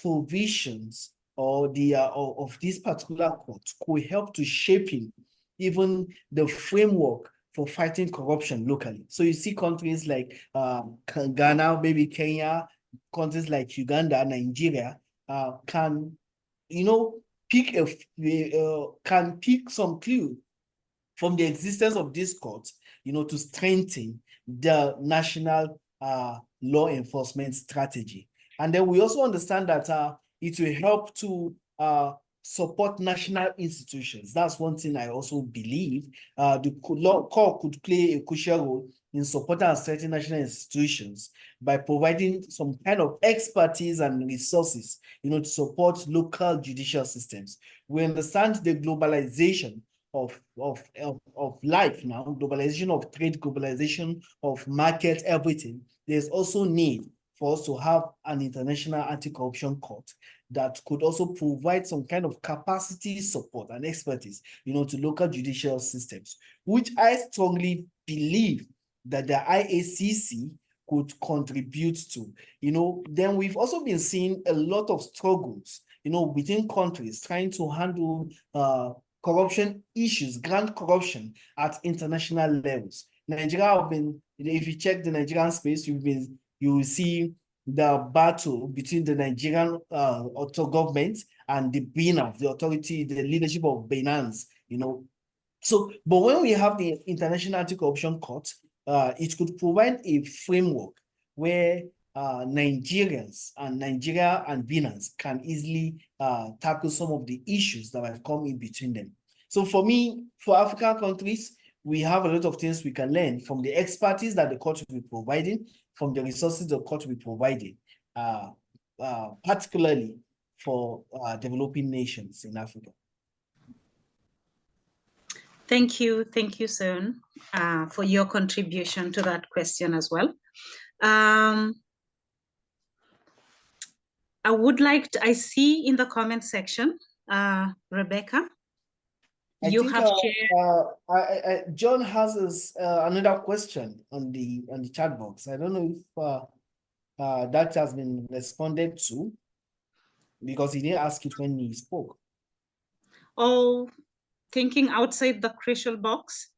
provisions or of this particular court could help to shaping even the framework for fighting corruption locally. So you see countries like Ghana, maybe Kenya, countries like Uganda, Nigeria, can pick some clue from the existence of this court, to strengthen the national law enforcement strategy. And then we also understand that it will help to support national institutions. That's one thing I also believe. The law core could play a crucial role in supporting and strengthening national institutions by providing some kind of expertise and resources, to support local judicial systems. We understand the globalization of life now, globalization of trade, globalization of market, everything. There's also need for us to have an international anti-corruption court that could also provide some kind of capacity support and expertise, to local judicial systems, which I strongly believe that the IACC could contribute to. Then we've also been seeing a lot of struggles, within countries trying to handle corruption issues, grand corruption at international levels. Nigeria have been, if you check the Nigerian space, you will see the battle between the Nigerian government and the Binance, the authority, the leadership of Binance, So, but when we have the International Anti-Corruption Court, it could provide a framework where Nigerians and Nigeria and Binance can easily tackle some of the issues that have come in between them. So for me, for African countries, we have a lot of things we can learn from the expertise that the court will be providing, from the resources the court will be providing, particularly for developing nations in Africa. Thank you, Seun, for your contribution to that question as well. I see in the comment section, Rebecca, John has another question on the chat box. I don't know if that has been responded to, because he didn't ask it when he spoke. Oh, thinking outside the crucial box.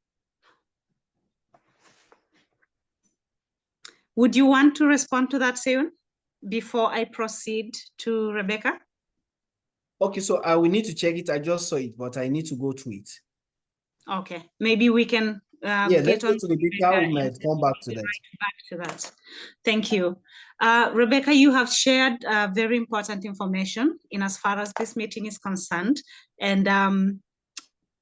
Would you want to respond to that, Seun, before I proceed to Rebecca? Okay, so I will need to check it. I just saw it, but I need to go through it. Okay, maybe we can let's go to Rebecca. We might come back to that. Back to that. Thank you. Rebecca, you have shared very important information in as far as this meeting is concerned. And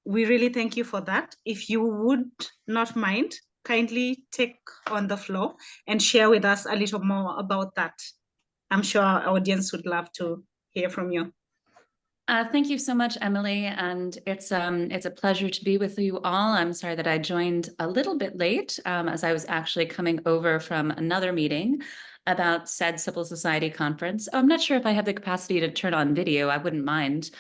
we really thank you for that. If you would not mind, kindly take on the floor and share with us a little more about that. I'm sure our audience would love to hear from you. Thank you so much, Emily, and it's a pleasure to be with you all. I'm sorry that I joined a little bit late, as I was actually coming over from another meeting about said civil society conference. I'm not sure if I have the capacity to turn on video. I wouldn't mind.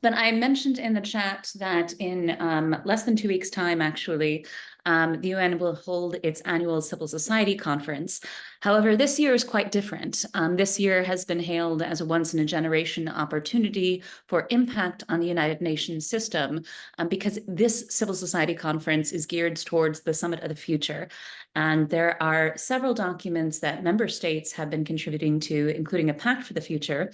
But I mentioned in the chat that in less than 2 weeks' time, actually, the UN will hold its annual civil society conference. However, this year is quite different. This year has been hailed as a once-in-a-generation opportunity for impact on the United Nations system, because this civil society conference is geared towards the Summit of the Future. And there are several documents that member states have been contributing to, including a Pact for the Future,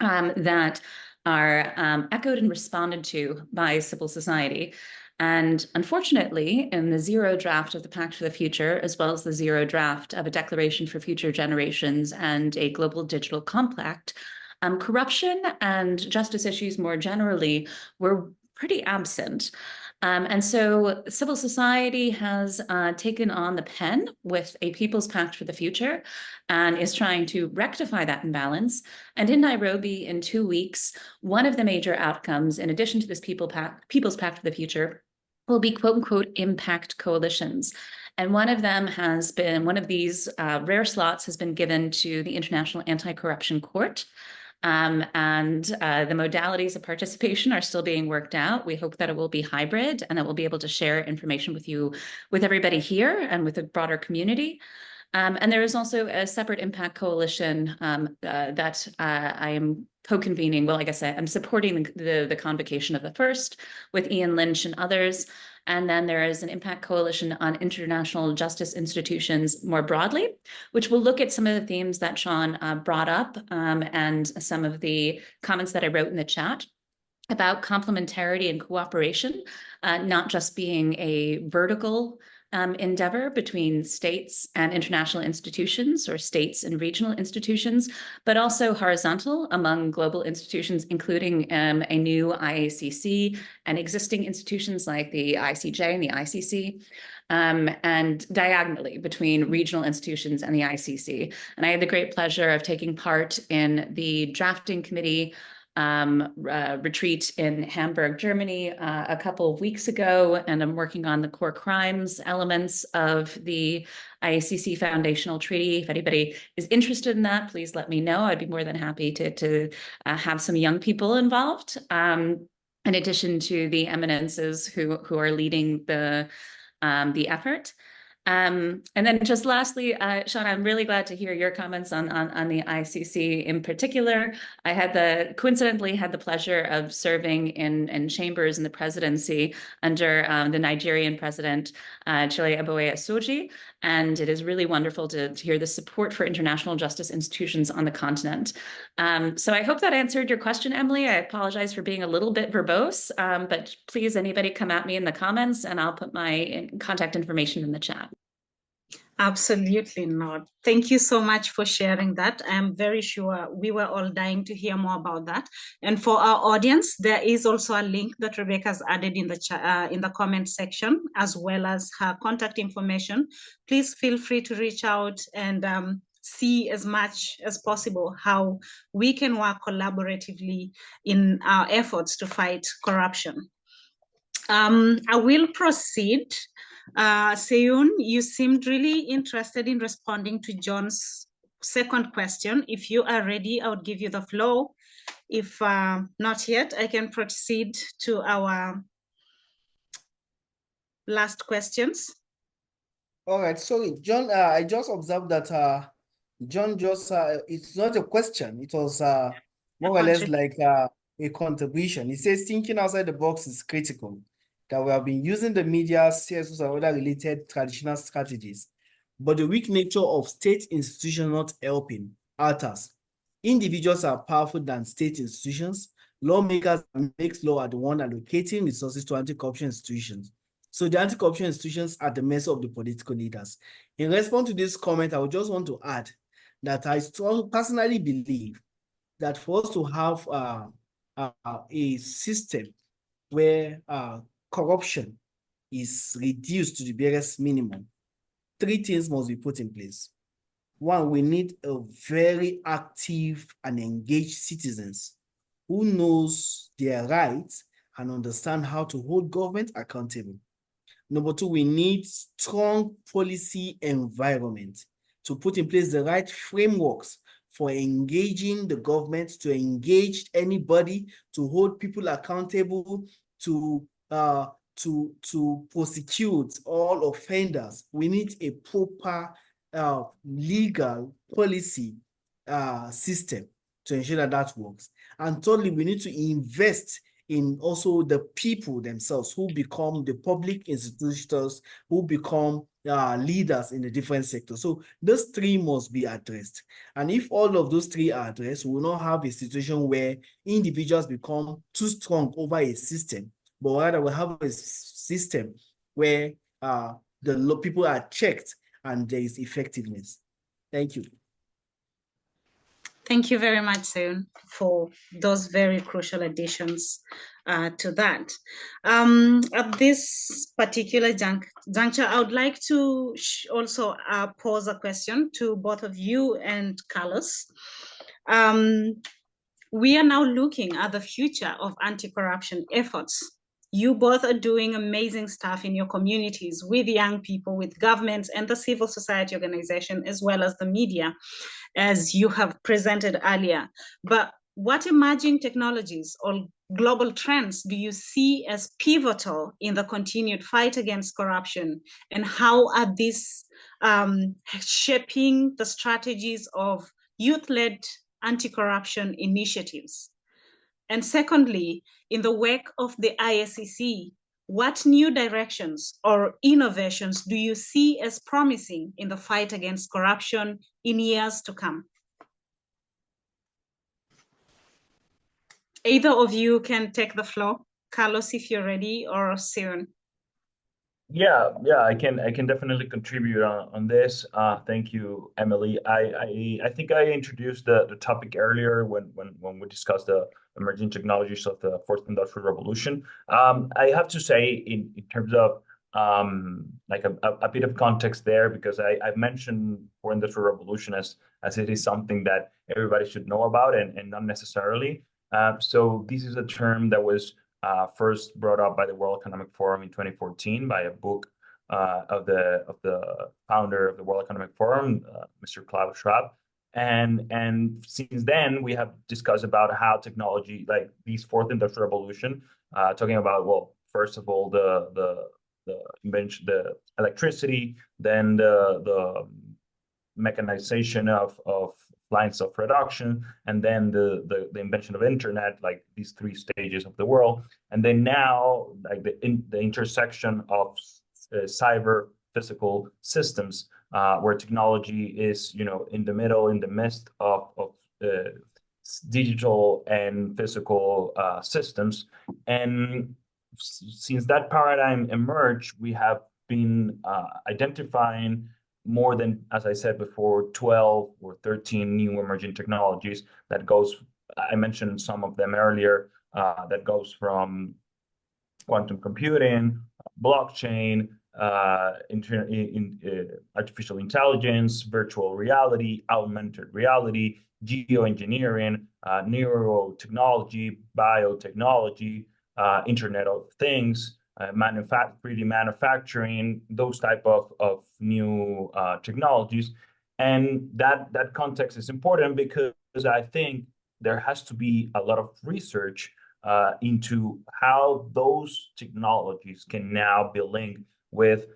that are echoed and responded to by civil society. And unfortunately, in the zero draft of the Pact for the Future, as well as the zero draft of a Declaration for Future Generations and a Global Digital Compact, corruption and justice issues more generally were pretty absent. And so civil society has taken on the pen with a People's Pact for the Future and is trying to rectify that imbalance. And in Nairobi in 2 weeks, one of the major outcomes, in addition to this People's Pact for the Future, will be quote unquote impact coalitions. And one of them has been, one of these rare slots has been given to the International Anti-Corruption Court. And the modalities of participation are still being worked out. We hope that it will be hybrid and that we'll be able to share information with everybody here and with the broader community. And there is also a separate impact coalition that I am co-convening. Well, like I said, I'm supporting the convocation of the first with Ian Lynch and others. And then there is an impact coalition on international justice institutions more broadly, which will look at some of the themes that Sean brought up and some of the comments that I wrote in the chat about complementarity and cooperation, not just being a vertical endeavor between states and international institutions, or states and regional institutions, but also horizontal among global institutions, including a new IACC and existing institutions like the ICJ and the ICC. And diagonally between regional institutions and the ICC. And I had the great pleasure of taking part in the drafting committee retreat in Hamburg, Germany, a couple of weeks ago, and I'm working on the core crimes elements of the IACC Foundational Treaty. If anybody is interested in that, please let me know. I'd be more than happy to have some young people involved, in addition to the eminences who are leading the effort. And then just lastly, Sean, I'm really glad to hear your comments on the ICC in particular. I coincidentally had the pleasure of serving in chambers in the presidency under the Nigerian president, Chile Eboe Asoji. And it is really wonderful to hear the support for international justice institutions on the continent. So I hope that answered your question, Emily. I apologize for being a little bit verbose, but please, anybody come at me in the comments and I'll put my contact information in the chat. Absolutely not. Thank you so much for sharing that. I'm very sure we were all dying to hear more about that. And for our audience, there is also a link that Rebecca's added in the comment section, as well as her contact information. Please feel free to reach out and see as much as possible how we can work collaboratively in our efforts to fight corruption. I will proceed. Seun, you seemed really interested in responding to John's second question. If you are ready, I would give you the floor. If not yet, I can proceed to our last questions. All right, sorry, John, I just observed that John just, it's not a question, it was more or less like a contribution. He says thinking outside the box is critical, that we have been using the media, CSOs, and other related traditional strategies, but the weak nature of state institutions not helping others. Individuals are powerful than state institutions. Lawmakers make law are the one allocating resources to anti-corruption institutions. So the anti-corruption institutions are the mercy of the political leaders. In response to this comment, I would just want to add that I personally believe that for us to have a system where corruption is reduced to the barest minimum, three things must be put in place. One, we need a very active and engaged citizens who knows their rights and understand how to hold government accountable. Number two, we need strong policy environment to put in place the right frameworks for engaging the government, to engage anybody, to hold people accountable, to prosecute all offenders. We need a proper legal policy system to ensure that that works. And thirdly, we need to invest in also the people themselves who become the public institutions, who become leaders in the different sectors. So those three must be addressed. And if all of those three are addressed, we will not have a situation where individuals become too strong over a system, but rather we have a system where the people are checked and there is effectiveness. Thank you. Thank you very much, Seun, for those very crucial additions to that. At this particular juncture, I would like to also pose a question to both of you and Carlos. We are now looking at the future of anti-corruption efforts. You both are doing amazing stuff in your communities with young people, with governments and the civil society organization, as well as the media, as you have presented earlier. But what emerging technologies or global trends do you see as pivotal in the continued fight against corruption? And how are these shaping the strategies of youth-led anti-corruption initiatives? And secondly, in the wake of the IACC, what new directions or innovations do you see as promising in the fight against corruption in years to come? Either of you can take the floor. Carlos, if you're ready, or Seun. Yeah, I can definitely contribute on this. Thank you, Emily. I think I introduced the topic earlier when we discussed the emerging technologies of the fourth industrial revolution. I have to say in terms of like a bit of context there, because I've mentioned fourth industrial revolution as it is something that everybody should know about and not necessarily. So this is a term that was first brought up by the World Economic Forum in 2014 by a book of the founder of the World Economic Forum, Mr. Klaus Schwab. And since then, we have discussed about how technology, like this fourth industrial revolution, talking about, well, first of all, the invention, the electricity, then the mechanization of lines of production, and then the invention of internet, like these three stages of the world. And then now, like the intersection of cyber physical systems, where technology is, in the middle, in the midst of digital and physical systems. And since that paradigm emerged, we have been identifying more than, as I said before, 12 or 13 new emerging technologies that goes, I mentioned some of them earlier, that goes from quantum computing, blockchain, artificial intelligence, virtual reality, augmented reality, geoengineering, neurotechnology, biotechnology, Internet of Things, 3D manufacturing, those type of new technologies. And that context is important because I think there has to be a lot of research into how those technologies can now be linked with,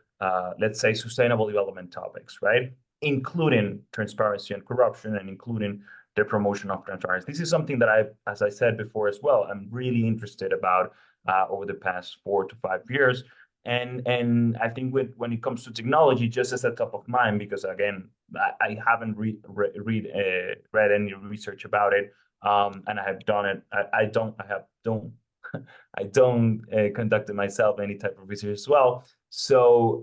let's say, sustainable development topics, right? Including transparency and corruption, and including the promotion of transparency. This is something that as I said before as well, I'm really interested about over the past 4 to 5 years. And I think when it comes to technology, just as a top of mind, because again, I haven't read any research about it, and I have done it. I don't conduct myself any type of research as well. So,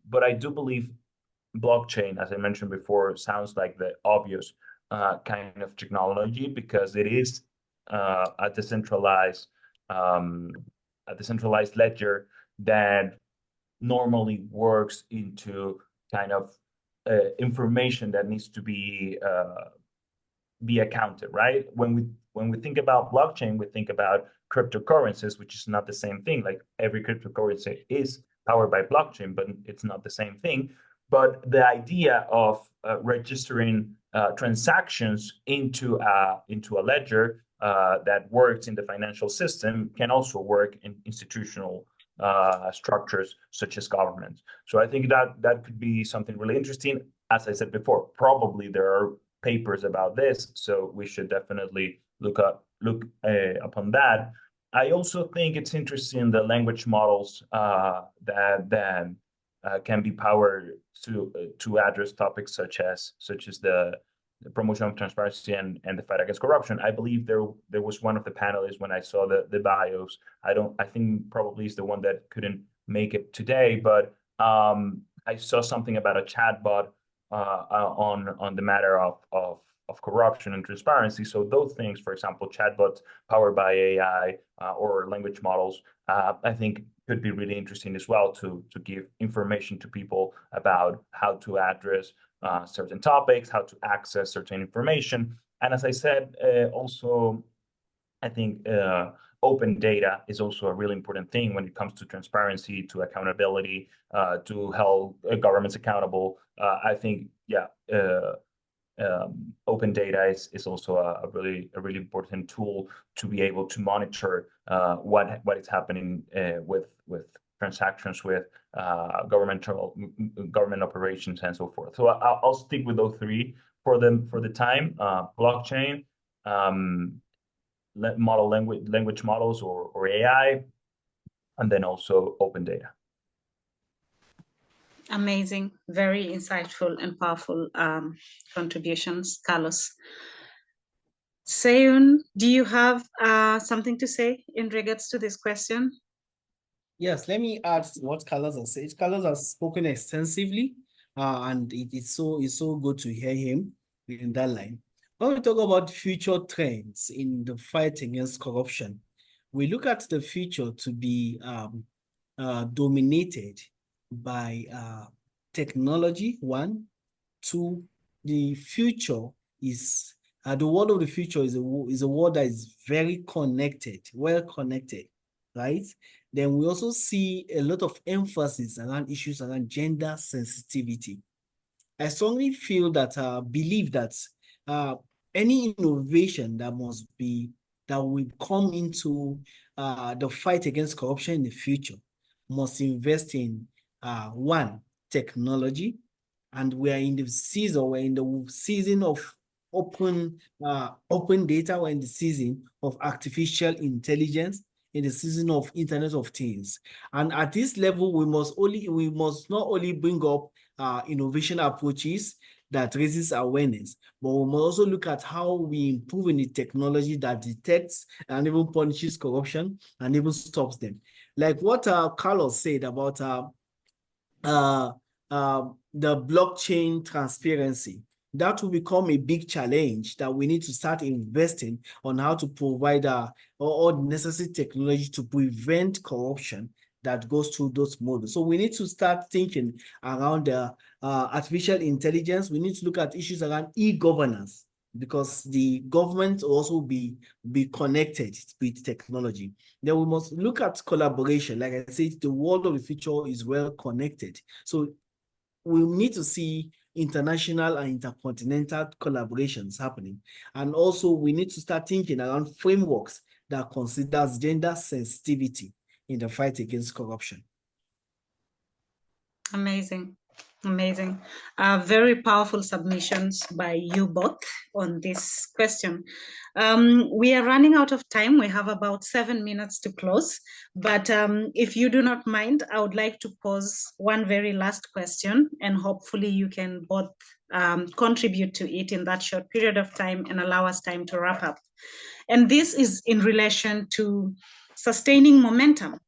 but I do believe blockchain, as I mentioned before, sounds like the obvious kind of technology, because it is a decentralized ledger that normally works into kind of information that needs to be accounted, right? When we think about blockchain, we think about cryptocurrencies, which is not the same thing. Like every cryptocurrency is powered by blockchain, but it's not the same thing. But the idea of registering transactions into a ledger that works in the financial system can also work in institutional structures such as governments. So I think that could be something really interesting. As I said before, probably there are papers about this, so we should definitely look upon that. I also think it's interesting the language models that can be powered to address topics such as the promotion of transparency and the fight against corruption. I believe there was one of the panelists when I saw the bios. I think probably is the one that couldn't make it today, but I saw something about a chatbot on the matter of corruption and transparency. So those things, for example, chatbots powered by AI or language models, I think could be really interesting as well to give information to people about how to address certain topics, how to access certain information. And as I said, also, I think open data is also a really important thing when it comes to transparency, to accountability, to hold governments accountable. I think, yeah, open data is also a really important tool to be able to monitor what is happening with transactions, with government operations, and so forth. So I'll stick with those three for the time: blockchain, language models or AI, and then also open data. Amazing, very insightful and powerful contributions, Carlos. Seun, do you have something to say in regards to this question? Yes, let me add to what Carlos has said. Carlos has spoken extensively, and it's so good to hear him in that line. When we talk about future trends in the fight against corruption, we look at the future to be dominated by technology, one. Two, the future is the world of the future is a world that is very connected, well connected, right? Then we also see a lot of emphasis around issues around gender sensitivity. I strongly feel that, believe that any innovation that will come into the fight against corruption in the future must invest in one, technology, and we're in the season of open data, we're in the season of artificial intelligence, in the season of Internet of Things. And at this level, we must not only bring up innovation approaches that raises awareness, but we must also look at how we improve in the technology that detects and even punishes corruption and even stops them. Like what Carlos said about the blockchain transparency. That will become a big challenge that we need to start investing on how to provide all the necessary technology to prevent corruption that goes through those models. So we need to start thinking around artificial intelligence. We need to look at issues around e-governance, because the government will also be connected with technology. Then we must look at collaboration. Like I said, the world of the future is well connected. So we need to see international and intercontinental collaborations happening. And also we need to start thinking around frameworks that considers gender sensitivity in the fight against corruption. Amazing. Amazing. Very powerful submissions by you both on this question. We are running out of time. We have about 7 minutes to close. But if you do not mind, I would like to pose one very last question, and hopefully you can both contribute to it in that short period of time and allow us time to wrap up. And this is in relation to sustaining momentum.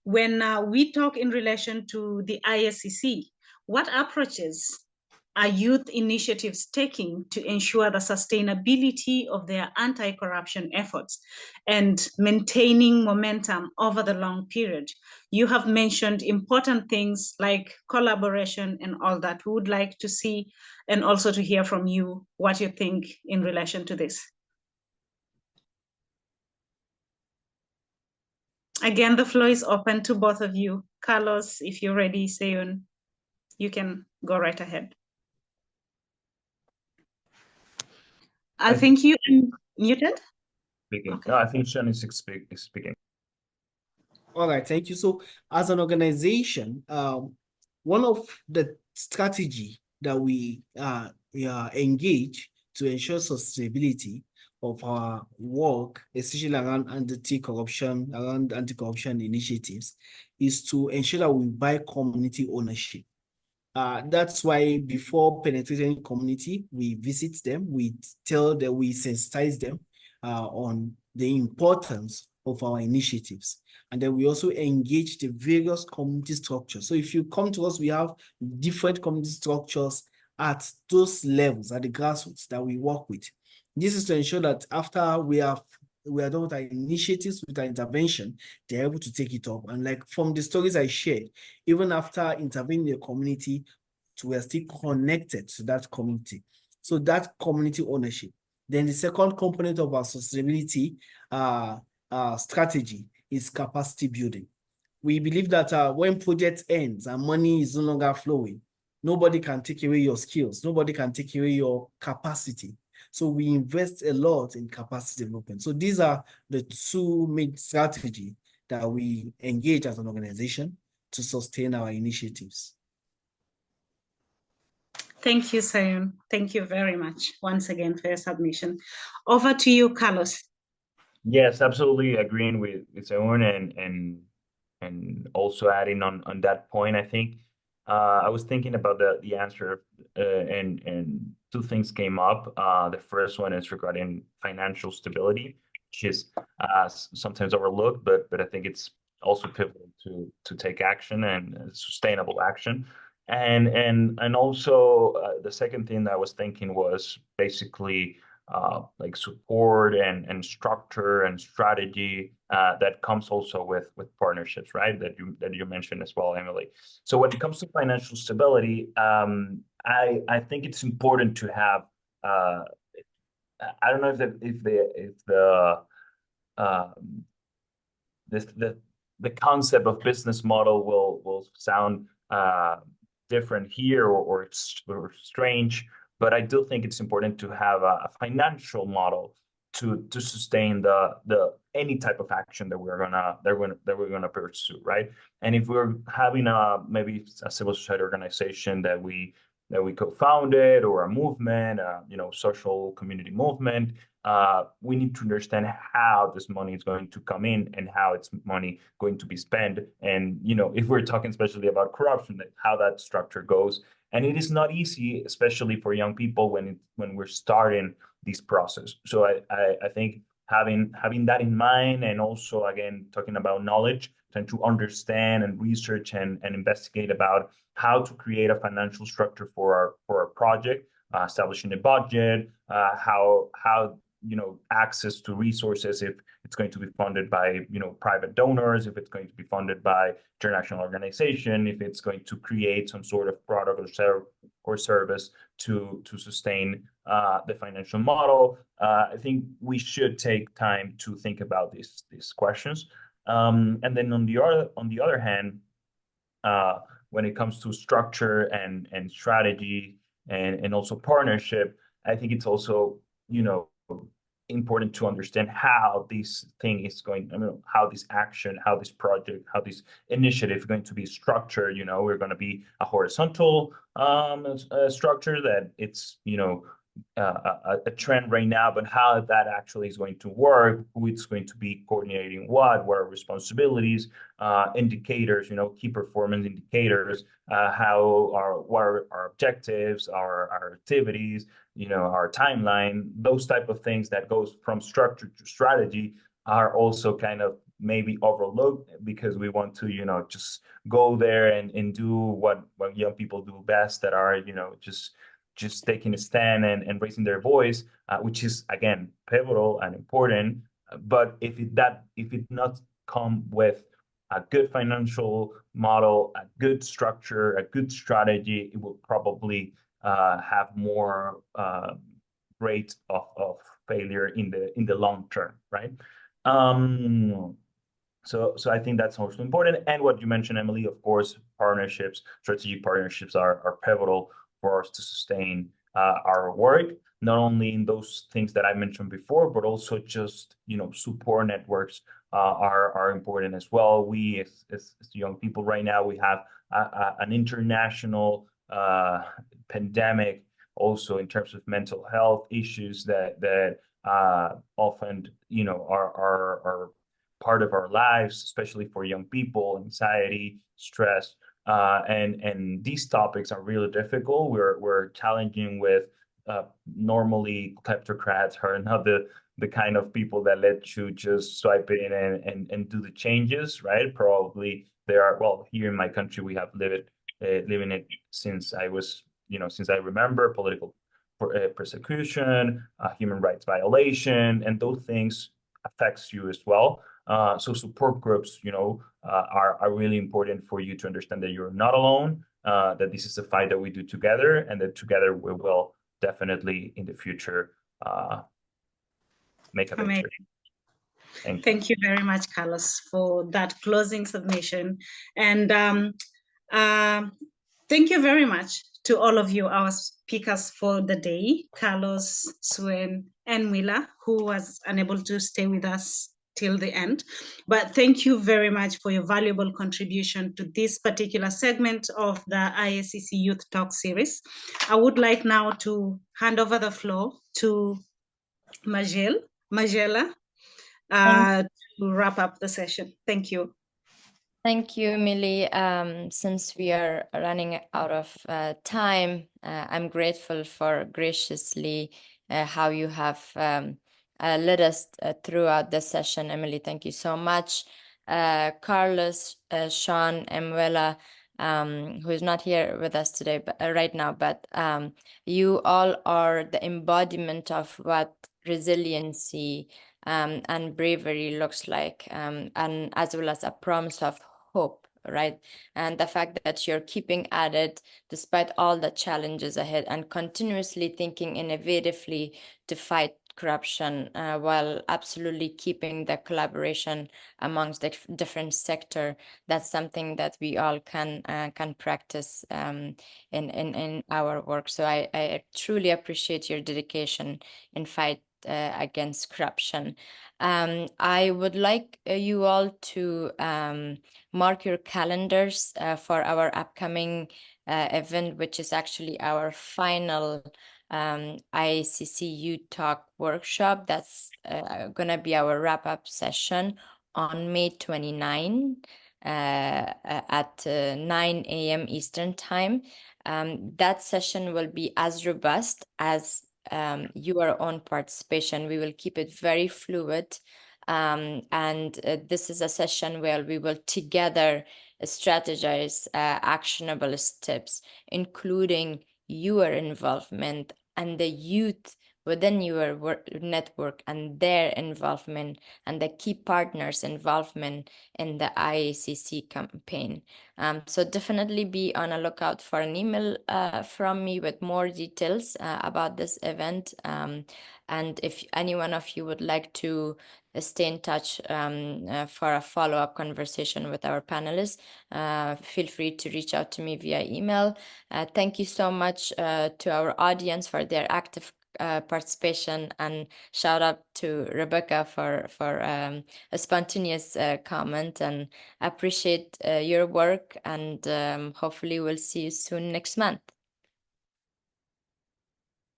When we talk in relation to the IACC, what approaches are youth initiatives taking to ensure the sustainability of their anti-corruption efforts and maintaining momentum over the long period? You have mentioned important things like collaboration and all that. We would like to see and also to hear from you what you think in relation to this. Again, the floor is open to both of you. Carlos, if you're ready, Seun, you can go right ahead. I think you muted. Speaking. Okay. No, I think Sean is speaking. All right, thank you. So as an organization, one of the strategy that we engage to ensure sustainability of our work, especially around anti-corruption initiatives, is to ensure that we buy community ownership. That's why before penetrating community, we visit them, we sensitize them on the importance of our initiatives. And then we also engage the various community structures. So if you come to us, we have different community structures at those levels, at the grassroots that we work with. This is to ensure that after we are done with our initiatives, with our intervention, they're able to take it up. And like from the stories I shared, even after intervening in the community, we are still connected to that community. So that community ownership. Then the second component of our sustainability strategy is capacity building. We believe that when project ends and money is no longer flowing, nobody can take away your skills. Nobody can take away your capacity. So we invest a lot in capacity development. So these are the two main strategies that we engage as an organization to sustain our initiatives. Thank you, Seun. Thank you very much once again for your submission. Over to you, Carlos. Yes, absolutely agreeing with Seun and also adding on that point. I think I was thinking about the answer and two things came up. The first one is regarding financial stability, which is sometimes overlooked, but I think it's also pivotal to take action and sustainable action. And also the second thing that I was thinking was basically like support and structure and strategy that comes also with partnerships, right? That you mentioned as well, Emily. So when it comes to financial stability, I think it's important to have. I don't know if the concept of business model will sound different here or strange, but I do think it's important to have a financial model to sustain the any type of action that we're gonna pursue, right? And if we're having maybe a civil society organization that we co-founded, or a movement, social community movement, we need to understand how this money is going to come in and how it's money going to be spent. And, if we're talking especially about corruption, how that structure goes. And it is not easy, especially for young people when we're starting this process. So I think having that in mind, and also, again, talking about knowledge, trying to understand and research and investigate about how to create a financial structure for our project, establishing a budget, how access to resources, if it's going to be funded by private donors, if it's going to be funded by international organization, if it's going to create some sort of product or service to sustain the financial model. I think we should take time to think about these questions. And then on the other hand, when it comes to structure and strategy and also partnership, I think it's also important to understand how this thing is going, how this action, how this project, how this initiative is going to be structured. We're going to be a horizontal structure that it's a trend right now, but how that actually is going to work, who it's going to be coordinating what are responsibilities, indicators, key performance indicators, what are our objectives, our activities, our timeline, those type of things that goes from structure to strategy are also kind of maybe overlooked because we want to, just go there and do what young people do best, that are, just taking a stand and raising their voice, which is, again, pivotal and important. But if it not come with a good financial model, a good structure, a good strategy, it will probably have more rate of failure in the long term, right? So I think that's also important. And what you mentioned, Emily, of course, partnerships, strategic partnerships are pivotal for us to sustain our work, not only in those things that I mentioned before, but also just, support networks are important as well. We, as young people right now, we have an international pandemic also in terms of mental health issues that often, are part of our lives, especially for young people: anxiety, stress, and these topics are really difficult. We're challenging with normally kleptocrats are not the kind of people that let you just swipe in and do the changes, right? Probably there are, well, here in my country we have living it since I was, since I remember, political persecution, human rights violation, and those things affects you as well. So support groups, are really important for you to understand that you're not alone, that this is a fight that we do together, and that together we will definitely in the future make a victory. Thank you very much, Carlos, for that closing submission. And thank you very much to all of you, our speakers for the day, Carlos, Suen, and Mila, who was unable to stay with us till the end. But thank you very much for your valuable contribution to this particular segment of the IACC Youth Talk Series. I would like now to hand over the floor to Majela, to wrap up the session. Thank you. Thank you, Millie. Since we are running out of time, I'm grateful for graciously how you have led us throughout the session. Emily, thank you so much. Carlos, Sean, Emuela, who is not here with us today, but right now, but you all are the embodiment of what resiliency and bravery looks like, and as well as a promise of hope, right? And the fact that you're keeping at it despite all the challenges ahead and continuously thinking innovatively to fight corruption, while absolutely keeping the collaboration amongst the different sector. That's something that we all can practice in our work. So I truly appreciate your dedication in fight against corruption. I would like you all to mark your calendars for our upcoming event, which is actually our final IACC Youth Talk workshop. That's gonna be our wrap-up session on May 29 at 9 a.m. Eastern Time. That session will be as robust as your own participation. We will keep it very fluid. And this is a session where we will together strategize actionable steps, including your involvement and the youth within your network and their involvement and the key partners' involvement in the IACC campaign. So definitely be on a lookout for an email from me with more details about this event. And if any one of you would like to stay in touch for a follow-up conversation with our panelists, feel free to reach out to me via email. Thank you so much to our audience for their active participation, and shout out to Rebecca for a spontaneous comment, and appreciate your work, and hopefully we'll see you soon next month.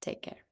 Take care.